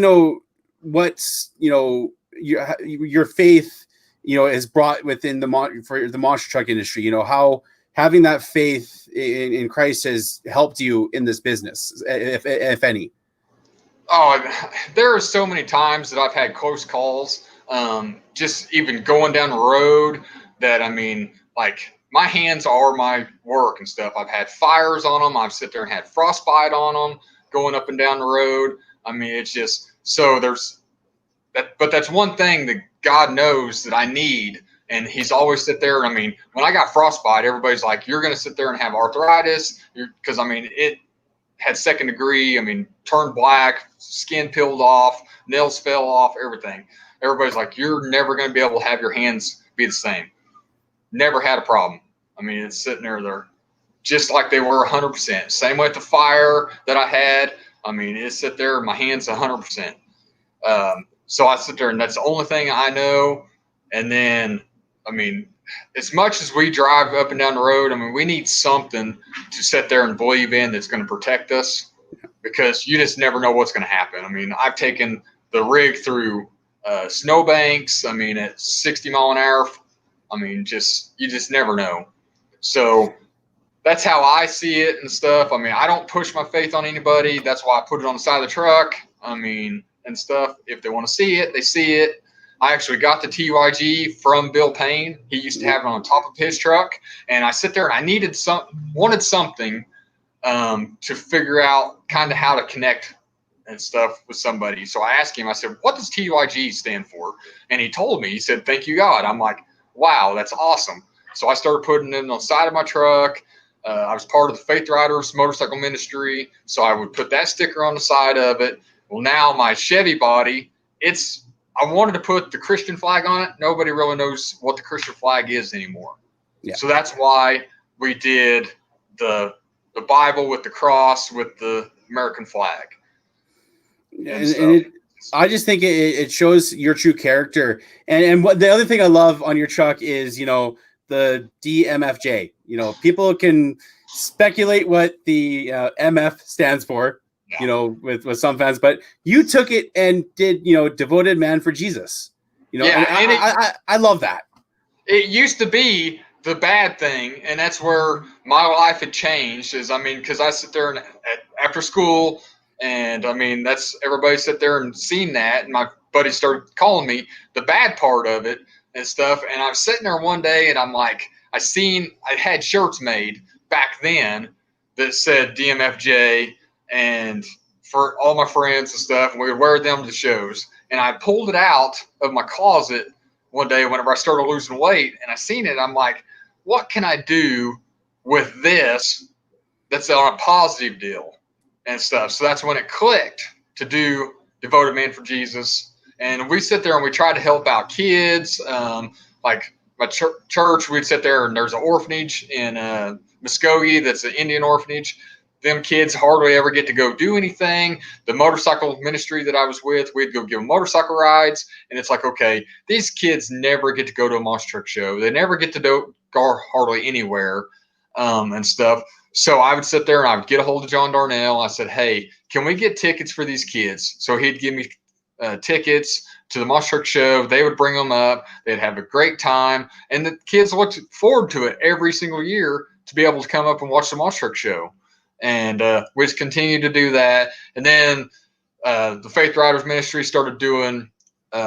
what's, your faith, is brought within the monster truck industry, how having that faith in Christ has helped you in this business, if any. Oh, there are so many times that I've had close calls, just even going down the road that, I mean, like my hands are my work and stuff. I've had fires on them. I've sit there and had frostbite on them going up and down the road. I mean, it's just, so there's that, but that's one thing that God knows that I need. And he's always sit there. I mean, when I got frostbite, everybody's like, you're going to sit there and have arthritis. Because I mean, had second degree. I mean, turned black, skin peeled off, nails fell off, everything. Everybody's like, you're never going to be able to have your hands be the same. Never had a problem. I mean, it's sitting there, they're just like they were 100%. Same with the fire that I had. I mean, it sit there, my hands 100%. So I sit there, and that's the only thing I know. And then, I mean, as much as we drive up and down the road, I mean, we need something to sit there and believe in that's going to protect us, because you just never know what's going to happen. I mean, I've taken the rig through snowbanks. I mean, at 60 mile an hour. I mean, you just never know. So that's how I see it and stuff. I mean, I don't push my faith on anybody. That's why I put it on the side of the truck. I mean, and stuff. If they want to see it, they see it. I actually got the TYG from Bill Payne. He used to have it on top of his truck. And I sit there and I wanted something to figure out kind of how to connect and stuff with somebody. So I asked him, I said, what does TYG stand for? And he told me, he said, thank you, God. I'm like, wow, that's awesome. So I started putting it on the side of my truck. I was part of the Faith Riders motorcycle ministry, so I would put that sticker on the side of it. Well, now my Chevy body, I wanted to put the Christian flag on it. Nobody really knows what the Christian flag is anymore. Yeah. So that's why we did the Bible with the cross with the American flag. I just think it shows your true character. And what the other thing I love on your truck is, the DMFJ. People can speculate what the MF stands for, with some fans, but you took it and did, devoted man for Jesus. I love that. It used to be the bad thing, and that's where my life had changed. Because I sit there and after school, and I mean, that's everybody sit there and seen that, and my buddy started calling me the bad part of it and stuff. And I was sitting there one day, and I'm like, I had shirts made back then that said DMFJ, and for all my friends and stuff, and we would wear them to shows. And I pulled it out of my closet one day whenever I started losing weight, and I seen it. I'm like, what can I do with this that's on a positive deal and stuff? So that's when it clicked to do Devoted Man for Jesus. And we sit there and we try to help out kids. Like my church, we'd sit there, and there's an orphanage in Muskogee that's an Indian orphanage. Them kids hardly ever get to go do anything. The motorcycle ministry that I was with, we'd go give them motorcycle rides. And it's like, okay, these kids never get to go to a monster truck show. They never get to go hardly anywhere and stuff. So I would sit there and I would get a hold of John Darnell. I said, hey, can we get tickets for these kids? So he'd give me tickets to the monster truck show. They would bring them up. They'd have a great time. And the kids looked forward to it every single year to be able to come up and watch the monster truck show. And we just continued to do that. And then the Faith Riders Ministry started doing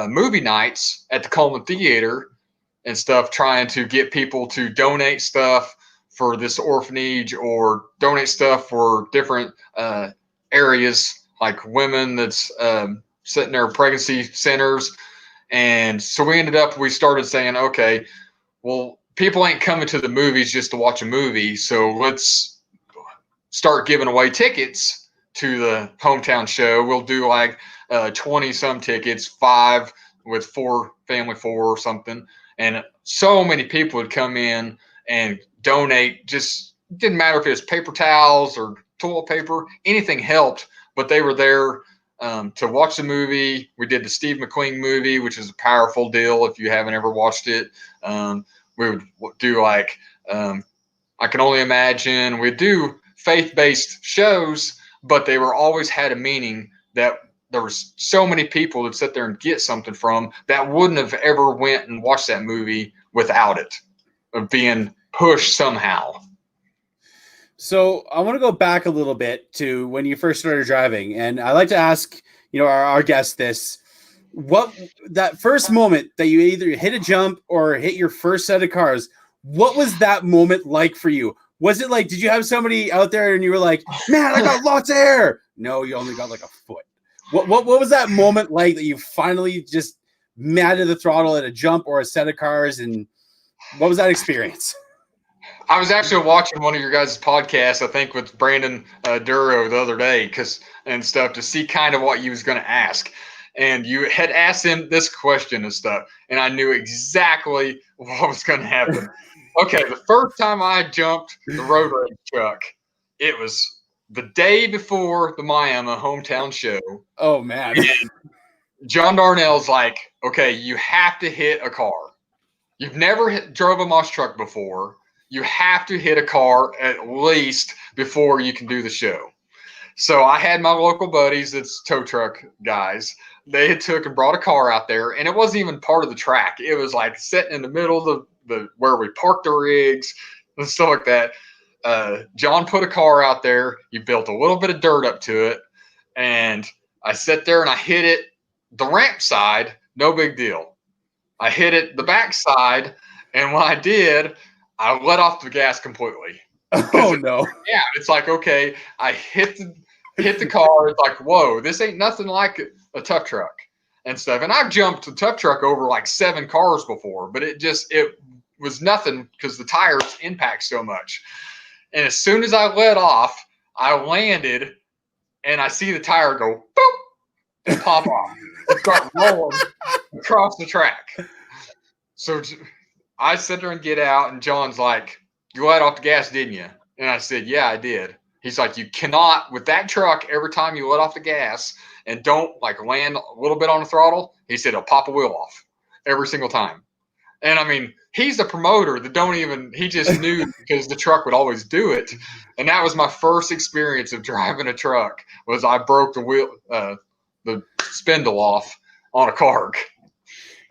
movie nights at the Coleman Theater and stuff, trying to get people to donate stuff for this orphanage or donate stuff for different areas, like women that's sitting there, pregnancy centers. And so we started saying, okay, well, people ain't coming to the movies just to watch a movie, so let's start giving away tickets to the hometown show. We'll do like 20 some tickets, 5 with 4 family 4 or something. And so many people would come in and donate. Just didn't matter if it was paper towels or toilet paper, anything helped, but they were there to watch the movie. We did the Steve McQueen movie, which is a powerful deal if you haven't ever watched it. We would do like I Can Only Imagine. We'd do faith-based shows, but they were always had a meaning that there was so many people that sit there and get something from that wouldn't have ever went and watched that movie without it, of being pushed somehow. So I want to go back a little bit to when you first started driving, and I like to ask, our guests this: what that first moment that you either hit a jump or hit your first set of cars, what was that moment like for you? Was it like, did you have somebody out there and you were like, man, I got lots of air? No, you only got like a foot. What was that moment like that you finally just mad to the throttle at a jump or a set of cars? And what was that experience? I was actually watching one of your guys' podcasts, I think with Brandon Duro the other day, and stuff to see kind of what you was going to ask. And you had asked him this question and stuff, and I knew exactly what was going to happen. Okay, the first time I jumped the road rage truck, it was the day before the Miami hometown show. Oh, man. And John Darnell's like, okay, you have to hit a car. You've never drove a mosh truck before. You have to hit a car at least before you can do the show. So I had my local buddies, that's tow truck guys. They had took and brought a car out there, and it wasn't even part of the track. It was like sitting in the middle of the where we parked the rigs and stuff like that. John put a car out there. He built a little bit of dirt up to it, and I sat there and I hit it the ramp side, no big deal. I hit it the back side, and when I did, I let off the gas completely. Oh, no. Yeah, it's like, okay, I hit the car. It's like, whoa, this ain't nothing like a tough truck and stuff. And I've jumped a tough truck over like 7 cars before, but it was nothing because the tires impact so much. And as soon as I let off, I landed, and I see the tire go boop and pop off and start rolling across the track. So I sit there and get out, and John's like, you let off the gas, didn't you? And I said, yeah, I did. He's like, you cannot, with that truck, every time you let off the gas and don't like land a little bit on the throttle, he said, it'll pop a wheel off every single time. And I mean, he's the promoter that he just knew because the truck would always do it. And that was my first experience of driving a truck, was I broke the wheel, the spindle off on a Karg.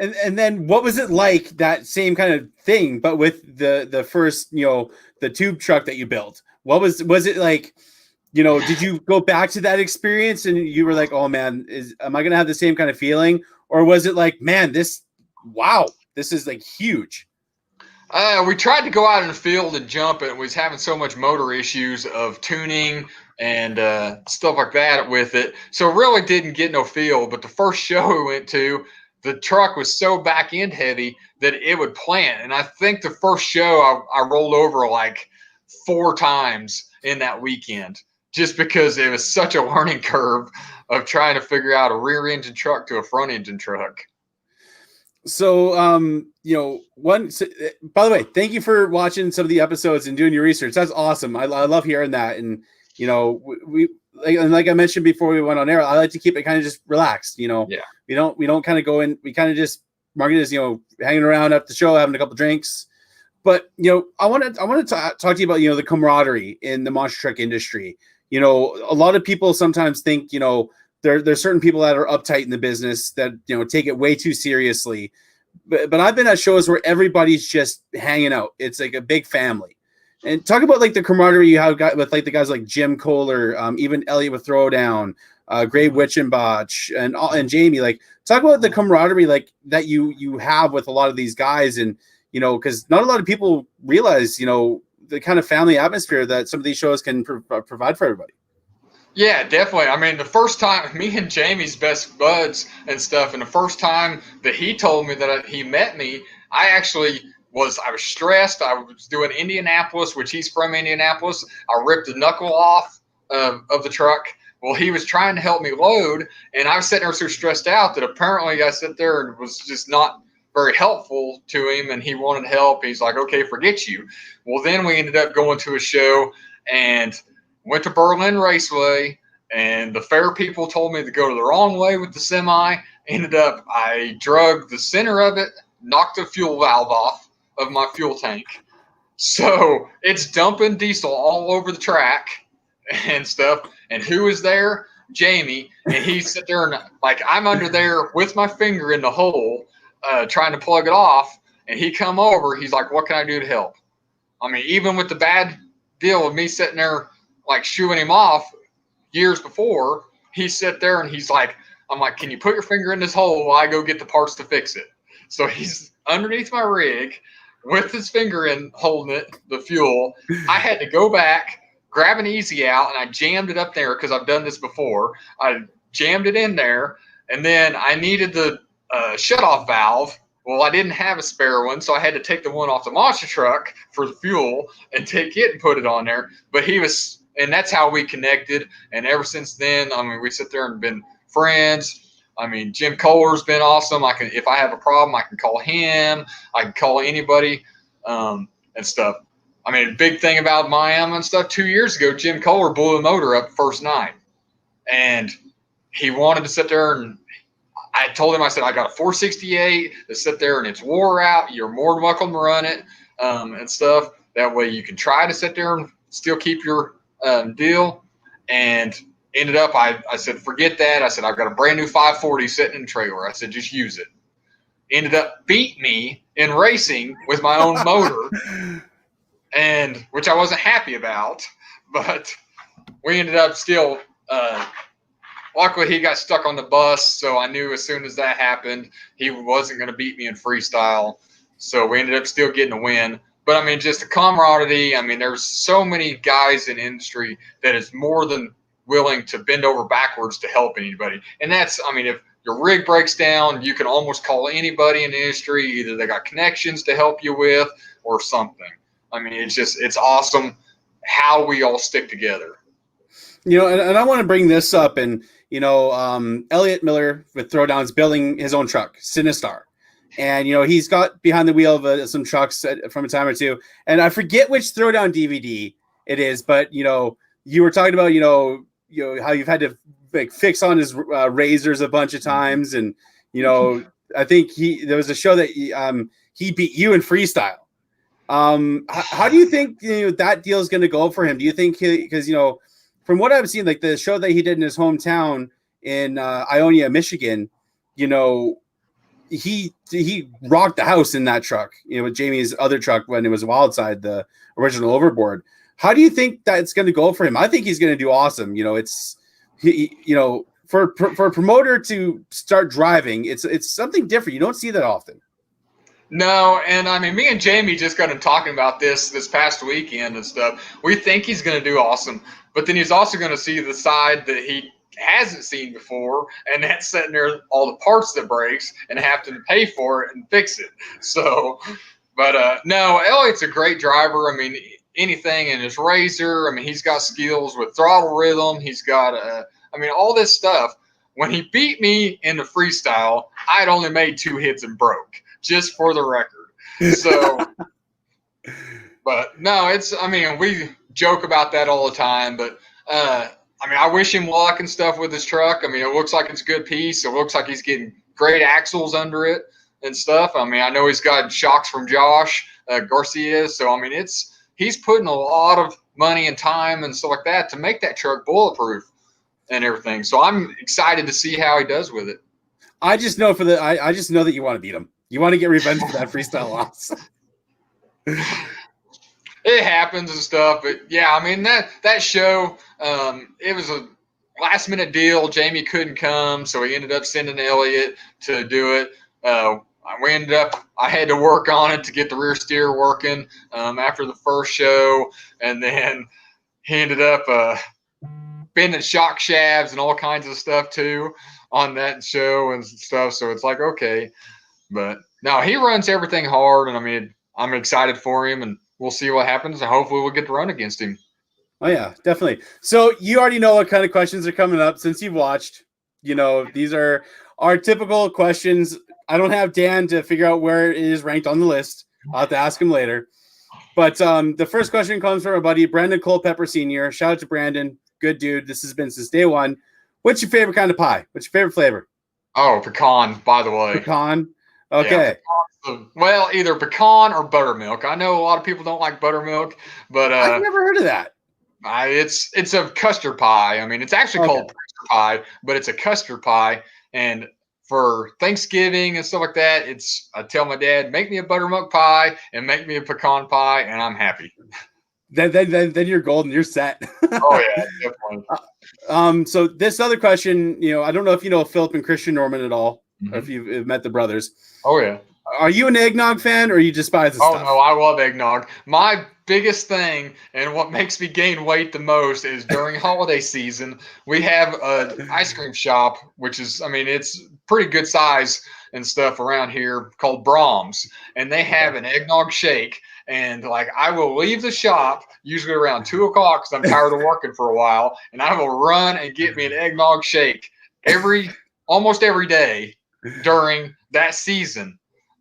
And then what was it like, that same kind of thing, but with the first, the tube truck that you built? What was it like, did you go back to that experience and you were like, oh man, am I going to have the same kind of feeling? Or was it like, man, this is like huge? We tried to go out in the field and jump it. We was having so much motor issues of tuning and stuff like that with it. So really didn't get no feel. But the first show we went to, the truck was so back end heavy that it would plant. And I think the first show I rolled over like 4 times in that weekend, just because it was such a learning curve of trying to figure out a rear engine truck to a front engine truck. So, by the way, thank you for watching some of the episodes and doing your research. That's awesome. I love hearing that. And, like I mentioned before we went on air, I like to keep it kind of just relaxed, Yeah. We don't kind of go in, we kind of just market as, hanging around at the show, having a couple drinks. But, I want to talk to you about, the camaraderie in the monster truck industry. A lot of people sometimes think, there's certain people that are uptight in the business that, take it way too seriously. But I've been at shows where everybody's just hanging out. It's like a big family. And talk about like the camaraderie you have got with like the guys like Jim Kohler, even Elliott with Throwdown, Gray Witchenbach, and Jamie. Like, talk about the camaraderie like that you have with a lot of these guys, and because not a lot of people realize the kind of family atmosphere that some of these shows can provide for everybody. Yeah, definitely. I mean, the first time, me and Jamie's best buds and stuff, and the first time that he told me that he met me, I was stressed. I was doing Indianapolis, which he's from Indianapolis. I ripped the knuckle off of the truck. Well, he was trying to help me load, and I was sitting there so stressed out that apparently I sat there and was just not very helpful to him, and he wanted help. He's like, okay, forget you. Well, then we ended up going to a show and went to Berlin Raceway, and the fair people told me to go the wrong way with the semi. I drug the center of it, knocked the fuel valve off of my fuel tank. So it's dumping diesel all over the track and stuff. And who is there? Jamie. And he's sitting there and like, I'm under there with my finger in the hole, trying to plug it off. And he come over. He's like, what can I do to help? I mean, even with the bad deal of me sitting there, like shooing him off years before, he sat there and I'm like, can you put your finger in this hole while I go get the parts to fix it? So he's underneath my rig with his finger in holding it, the fuel. I had to go back, grab an easy out, and I jammed it up there because I've done this before. I jammed it in there, and then I needed the shutoff valve Well, I didn't have a spare one, so I had to take the one off the monster truck for the fuel and take it and put it on there. But and that's how we connected. And ever since then, I mean, we sit there and been friends. I mean, Jim Kohler's been awesome. If I have a problem, I can call him. I can call anybody and stuff. I mean, big thing about Miami and stuff, 2 years ago, Jim Kohler blew a motor up first night. And he wanted to sit there, and I told him, I said, I got a 468 to sit there and it's wore out. You're more than welcome to run it and stuff. That way you can try to sit there and still keep your deal. And ended up, I said, forget that. I said, I've got a brand new 540 sitting in the trailer. I said, just use it. Ended up beat me in racing with my own motor, and which I wasn't happy about. But we ended up still luckily, he got stuck on the bus, so I knew as soon as that happened, he wasn't going to beat me in freestyle. So we ended up still getting a win. But, I mean, just the camaraderie. I mean, there's so many guys in the industry that is more than willing to bend over backwards to help anybody. And that's, I mean, if your rig breaks down, you can almost call anybody in the industry. Either they got connections to help you with or something. I mean, it's awesome how we all stick together. You know, and I want to bring this up, and Elliott Miller with Throwdown's building his own truck, Sinistar, and he's got behind the wheel of some trucks from a time or two, and I forget which Throwdown DVD it is, but you were talking about how you've had to fix on his razors a bunch of times, and I think there was a show that he beat you in freestyle. How do you think that deal is going to go for him? Do you think because from what I've seen, like the show that he did in his hometown in Ionia, Michigan, he rocked the house in that truck, with Jamie's other truck when it was Wildside, the original Overboard. How do you think that's going to go for him? I think he's going to do awesome. For a promoter to start driving, it's something different. You don't see that often. No, and I mean, me and Jamie just got to talking about this past weekend and stuff. We think he's going to do awesome, but then he's also going to see the side that he hasn't seen before, and that's sitting there all the parts that breaks and have to pay for it and fix it. So, but no, Elliott's a great driver. I mean, anything in his razor. I mean, he's got skills with throttle rhythm. He's got all this stuff. When he beat me in the freestyle, I'd only made 2 hits and broke. Just for the record. So, but no, we joke about that all the time, but, I wish him luck and stuff with his truck. I mean, it looks like it's a good piece. It looks like he's getting great axles under it and stuff. I mean, I know he's got shocks from Josh Garcia. So, I mean, he's putting a lot of money and time and stuff like that to make that truck bulletproof and everything. So I'm excited to see how he does with it. I just know I just know that you want to beat him. You want to get revenge for that freestyle loss. It happens and stuff, but yeah, I mean that show, it was a last minute deal. Jamie couldn't come, so he ended up sending Elliott to do it. I had to work on it to get the rear steer working after the first show, and then he ended up bending shock shafts and all kinds of stuff too on that show and stuff. So it's like, okay. But no, he runs everything hard, and I mean, I'm excited for him, and we'll see what happens, and hopefully we'll get to run against him. Oh, yeah, definitely. So you already know what kind of questions are coming up since you've watched. These are our typical questions. I don't have Dan to figure out where it is ranked on the list. I'll have to ask him later. But the first question comes from our buddy, Brandon Culpepper Sr. Shout out to Brandon. Good dude. This has been since day one. What's your favorite kind of pie? What's your favorite flavor? Oh, pecan, by the way. Pecan? Okay. Yeah, well, either pecan or buttermilk. I know a lot of people don't like buttermilk, but I've never heard of that. It's a custard pie. I mean, it's actually called custard pie, but it's a custard pie. And for Thanksgiving and stuff like that, I tell my dad, make me a buttermilk pie and make me a pecan pie, and I'm happy. Then you're golden. You're set. Oh yeah, definitely. So this other question, I don't know if you know Philip and Christian Norman at all, or if you've met the brothers. Oh yeah. Are you an eggnog fan, or you despise the stuff? Oh no, I love eggnog. My biggest thing, and what makes me gain weight the most, is during holiday season we have an ice cream shop, which is, it's pretty good size, and stuff around here called Brahms, and they have an eggnog shake. And like, I will leave the shop usually around 2 o'clock because I'm tired of working for a while, and I will run and get me an eggnog shake almost every day during that season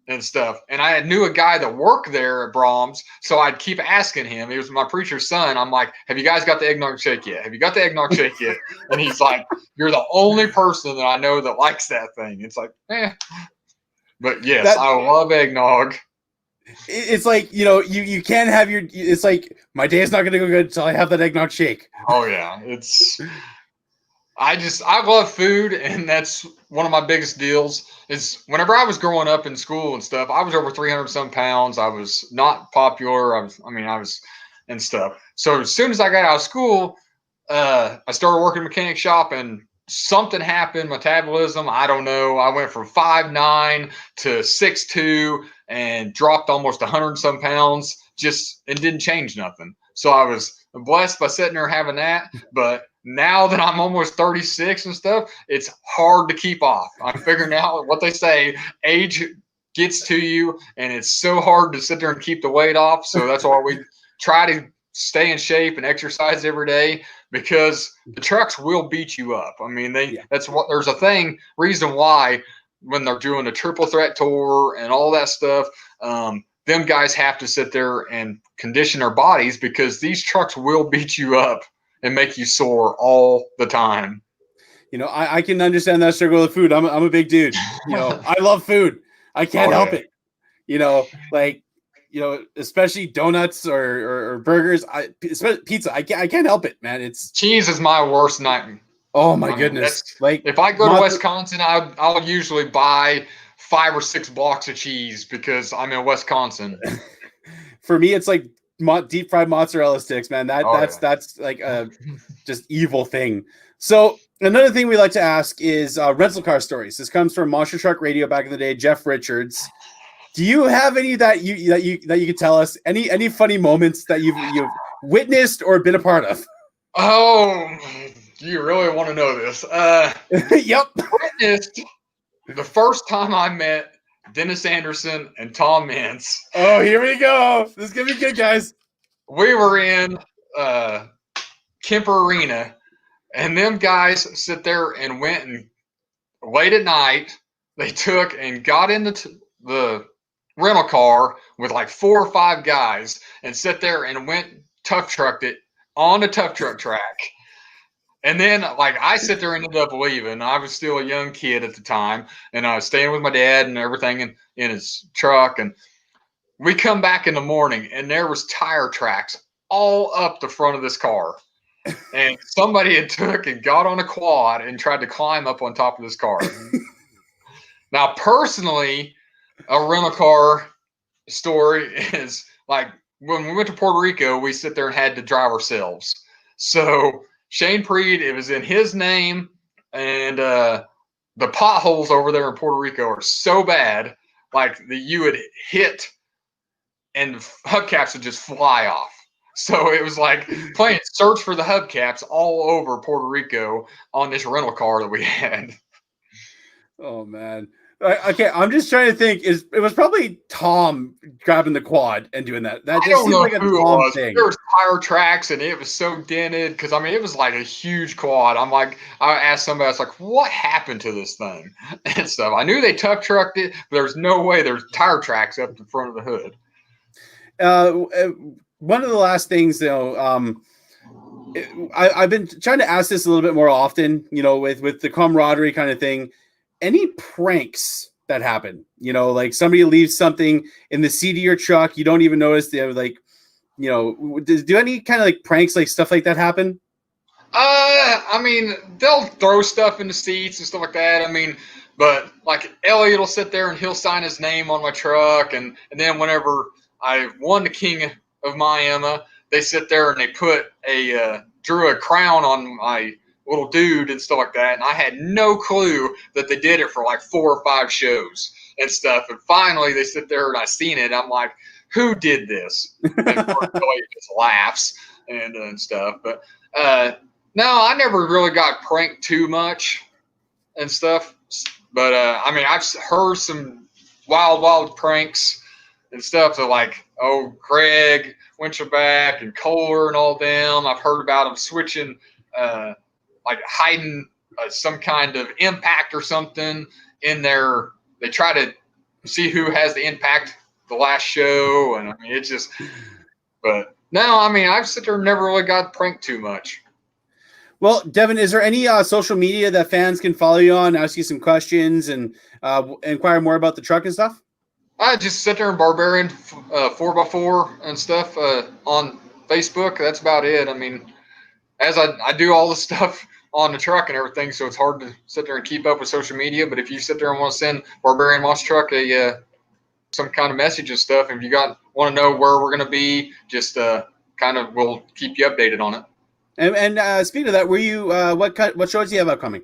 and stuff. And I knew a guy that worked there at Brahms, so I'd keep asking him. He was my preacher's son. I'm like, have you guys got the eggnog shake yet? Have you got the eggnog shake yet? And he's like, you're the only person that I know that likes that thing. It's like, But yes, I love eggnog. It's like, you can't have it's like, my day is not going to go good until I have that eggnog shake. Oh yeah. I love food, and that's one of my biggest deals. Is whenever I was growing up in school and stuff, I was over 300 some pounds. I was not popular. I was and stuff. So as soon as I got out of school, I started working in a mechanic shop, and something happened. Metabolism, I don't know. I went from 5'9" to 6'2" and dropped almost 100 some pounds. It didn't change nothing. So I was blessed by sitting there having that, but now that I'm almost 36 and stuff, it's hard to keep off. I'm figuring out what they say, age gets to you, and it's so hard to sit there and keep the weight off. So that's why we try to stay in shape and exercise every day, because the trucks will beat you up. I mean, there's a reason why when they're doing a triple threat tour and all that stuff, them guys have to sit there and condition their bodies, because these trucks will beat you up and make you sore all the time. I can understand that struggle with food. I'm a big dude. I love food. I can't help it. Especially donuts or burgers. Especially pizza. I can't help it, man. Cheese is my worst nightmare. Oh my goodness! If I go to Wisconsin, I'll usually buy 5 or 6 blocks of cheese because I'm in Wisconsin. For me, it's like deep fried mozzarella sticks, man. That's like a just evil thing. So another thing we like to ask is rental car stories. This comes from Monster Truck Radio back in the day, Jeff Richards. Do you have any that you could tell us? Any funny moments that you've witnessed or been a part of? Oh, you really want to know this? Yep. Witnessed the first time I met Dennis Anderson and Tom Mintz. Oh, here we go. This is gonna be good, guys. We were in Kemper Arena, and them guys sit there and went, and late at night they took and got into the rental car with like 4 or 5 guys and sit there and went tough trucked it on the tough truck track. And then, like, I sit there and ended up leaving. I was still a young kid at the time, and I was staying with my dad and everything in his truck. And we come back in the morning, and there was tire tracks all up the front of this car. And somebody had took and got on a quad and tried to climb up on top of this car. Now, personally, a rental car story is like when we went to Puerto Rico, we sit there and had to drive ourselves. So Shane Preed, it was in his name, and the potholes over there in Puerto Rico are so bad, like that you would hit and hubcaps would just fly off. So it was like playing search for the hubcaps all over Puerto Rico on this rental car that we had. Oh, man. Okay, I'm just trying to think. It was probably Tom grabbing the quad and doing that. That just seems like a Tom thing. There was tire tracks, and it was so dented because it was like a huge quad. I asked somebody, I was like, "What happened to this thing?" and stuff. I knew they tough trucked it, but there's no way there's tire tracks up the front of the hood. One of the last things, though, I've been trying to ask this a little bit more often. With the camaraderie kind of thing. Any pranks that happen, like somebody leaves something in the seat of your truck, you don't even notice. They have do any kind of like pranks, like stuff like that happen? They'll throw stuff in the seats and stuff like that. But like Elliott will sit there and he'll sign his name on my truck. And then whenever I won the King of Miami, they sit there and they drew a crown on my little dude and stuff like that, and I had no clue that they did it for like 4 or 5 shows and stuff. And finally, they sit there and I seen it. And I'm like, "Who did this?" And Billy just laughs and stuff. But no, I never really got pranked too much and stuff. But I mean, I've heard some wild pranks and stuff that like, oh, Craig Winterback and Kohler and all them. I've heard about them switching, like hiding some kind of impact or something in there. They try to see who has the impact the last show, and I mean, it's just. But no, I mean, I've sit there and never really got pranked too much. Well, Devin, is there any social media that fans can follow you on, ask you some questions, and inquire more about the truck and stuff? I just sit there and Barbarian 4x4 and stuff on Facebook. That's about it. I mean, as I do all the stuff on the truck and everything, so it's hard to sit there and keep up with social media. But if you sit there and want to send Barbarian Monster Truck some kind of message and stuff, if you want to know where we're going to be, just kind of we'll keep you updated on it. And speaking of that, were you what shows do you have upcoming?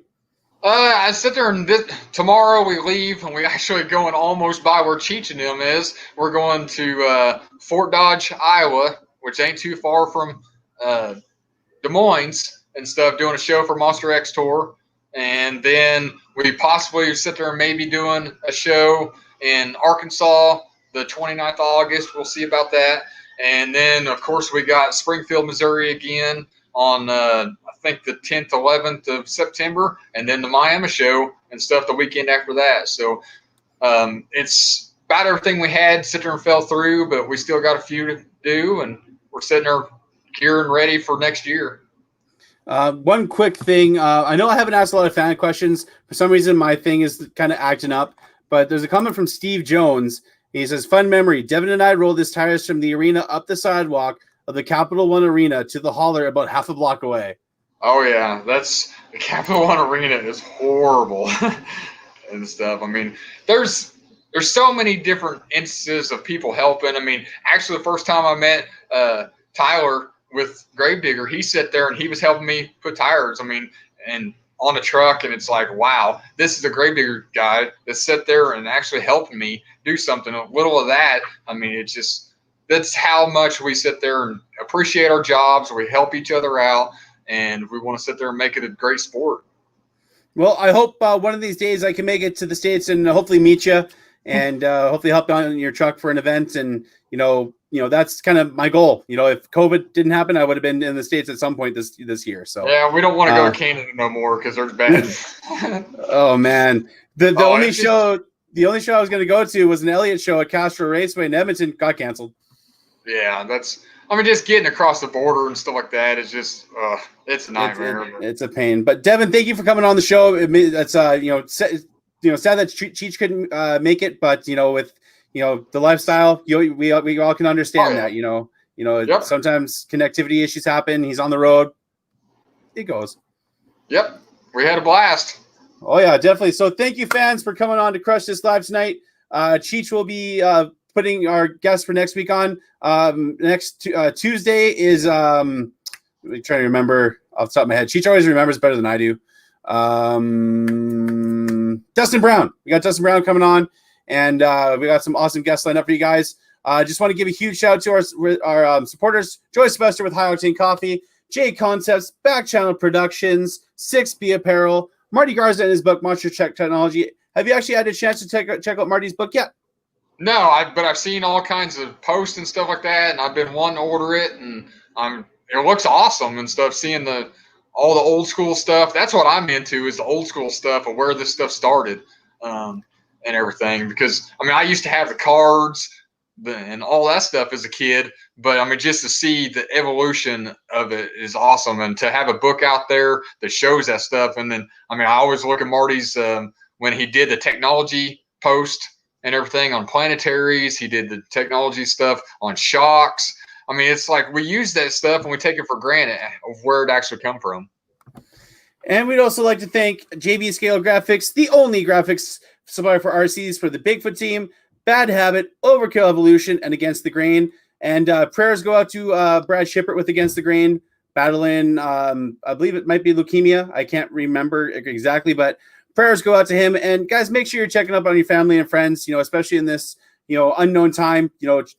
I sit there and tomorrow we leave and we actually going almost by where Cheech and them is. We're going to Fort Dodge, Iowa, which ain't too far from Des Moines and stuff, doing a show for Monster X Tour. And then we possibly sit there and maybe doing a show in Arkansas the 29th of August. We'll see about that. And then, of course, we got Springfield, Missouri again on I think the 10th, 11th of September, and then the Miami show and stuff the weekend after that. So it's about everything we had sit there and fell through, but we still got a few to do, and we're sitting there gearing ready for next year. One quick thing. I know I haven't asked a lot of fan questions. For some reason, my thing is kind of acting up, but there's a comment from Steve Jones. He says, fun memory. Devin and I rolled his tires from the arena up the sidewalk of the Capital One Arena to the hauler about half a block away. Oh, yeah. That's the Capital One Arena is horrible and stuff. I mean, there's so many different instances of people helping. I mean, actually, the first time I met Tyler with Gravedigger, he sat there and he was helping me put tires. I mean, and on the truck, and it's like, wow, this is a Gravedigger guy that sat there and actually helped me do something. A little of that, I mean, it's just that's how much we sit there and appreciate our jobs. We help each other out, and we want to sit there and make it a great sport. Well, I hope one of these days I can make it to the States and hopefully meet you and hopefully help out in your truck for an event. And, you know, that's kind of my goal. You know, if COVID didn't happen, I would have been in the States at some point this year. So yeah, we don't want to go to Canada no more because there's bad. Oh man, the only show I was going to go to was an Elliott show at Castro Raceway in Edmonton. Got canceled. Yeah, just getting across the border and stuff like that is just it's a nightmare. It's a pain. But Devin, thank you for coming on the show. It's sad that Cheech couldn't make it, but with the lifestyle, we all can understand that. Yep. Sometimes connectivity issues happen. He's on the road. It goes. Yep, we had a blast. Oh yeah, definitely. So thank you, fans, for coming on to Crush This Live tonight. Cheech will be putting our guest for next week on. Next Tuesday is let me try to remember off the top of my head. Cheech always remembers better than I do. Dustin Brown. We got Dustin Brown coming on, and we got some awesome guests lined up for you guys. Just want to give a huge shout out to our supporters: Joy Sylvester with High Octane Coffee, J Concepts, Back Channel Productions, 6B Apparel, Marty Garza and his book Monster Truck Technology. Have you actually had a chance to check out Marty's book yet? No, but I've seen all kinds of posts and stuff like that, and I've been wanting to order it, and it looks awesome and stuff. Seeing all the old school stuff, that's what I'm into, is the old school stuff of where this stuff started, and everything. Because I used to have the cards and all that stuff as a kid, but just to see the evolution of it is awesome, and to have a book out there that shows that stuff. And then I always look at Marty's when he did the technology post and everything on planetaries. He did the technology stuff on shocks. It's like we use that stuff and we take it for granted of where it actually come from. And we'd also like to thank JB Scale Graphics, the only graphics supplier for RCs for the Bigfoot team, Bad Habit, Overkill Evolution, and Against the Grain. And prayers go out to Brad Shippert with Against the Grain, battling, I believe it might be leukemia. I can't remember exactly, but prayers go out to him. And guys, make sure you're checking up on your family and friends, especially in this, unknown time.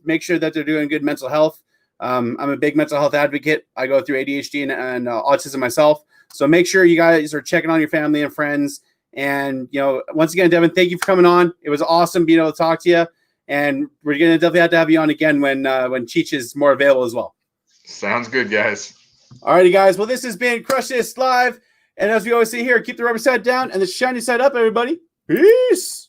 Make sure that they're doing good mental health. I'm a big mental health advocate. I go through ADHD and autism myself. So make sure you guys are checking on your family and friends And, once again, Devin, thank you for coming on. It was awesome being able to talk to you. And we're going to definitely have to have you on again when Cheech is more available as well. Sounds good, guys. All righty, guys. Well, this has been Crush This Live. And as we always say here, keep the rubber side down and the shiny side up, everybody. Peace.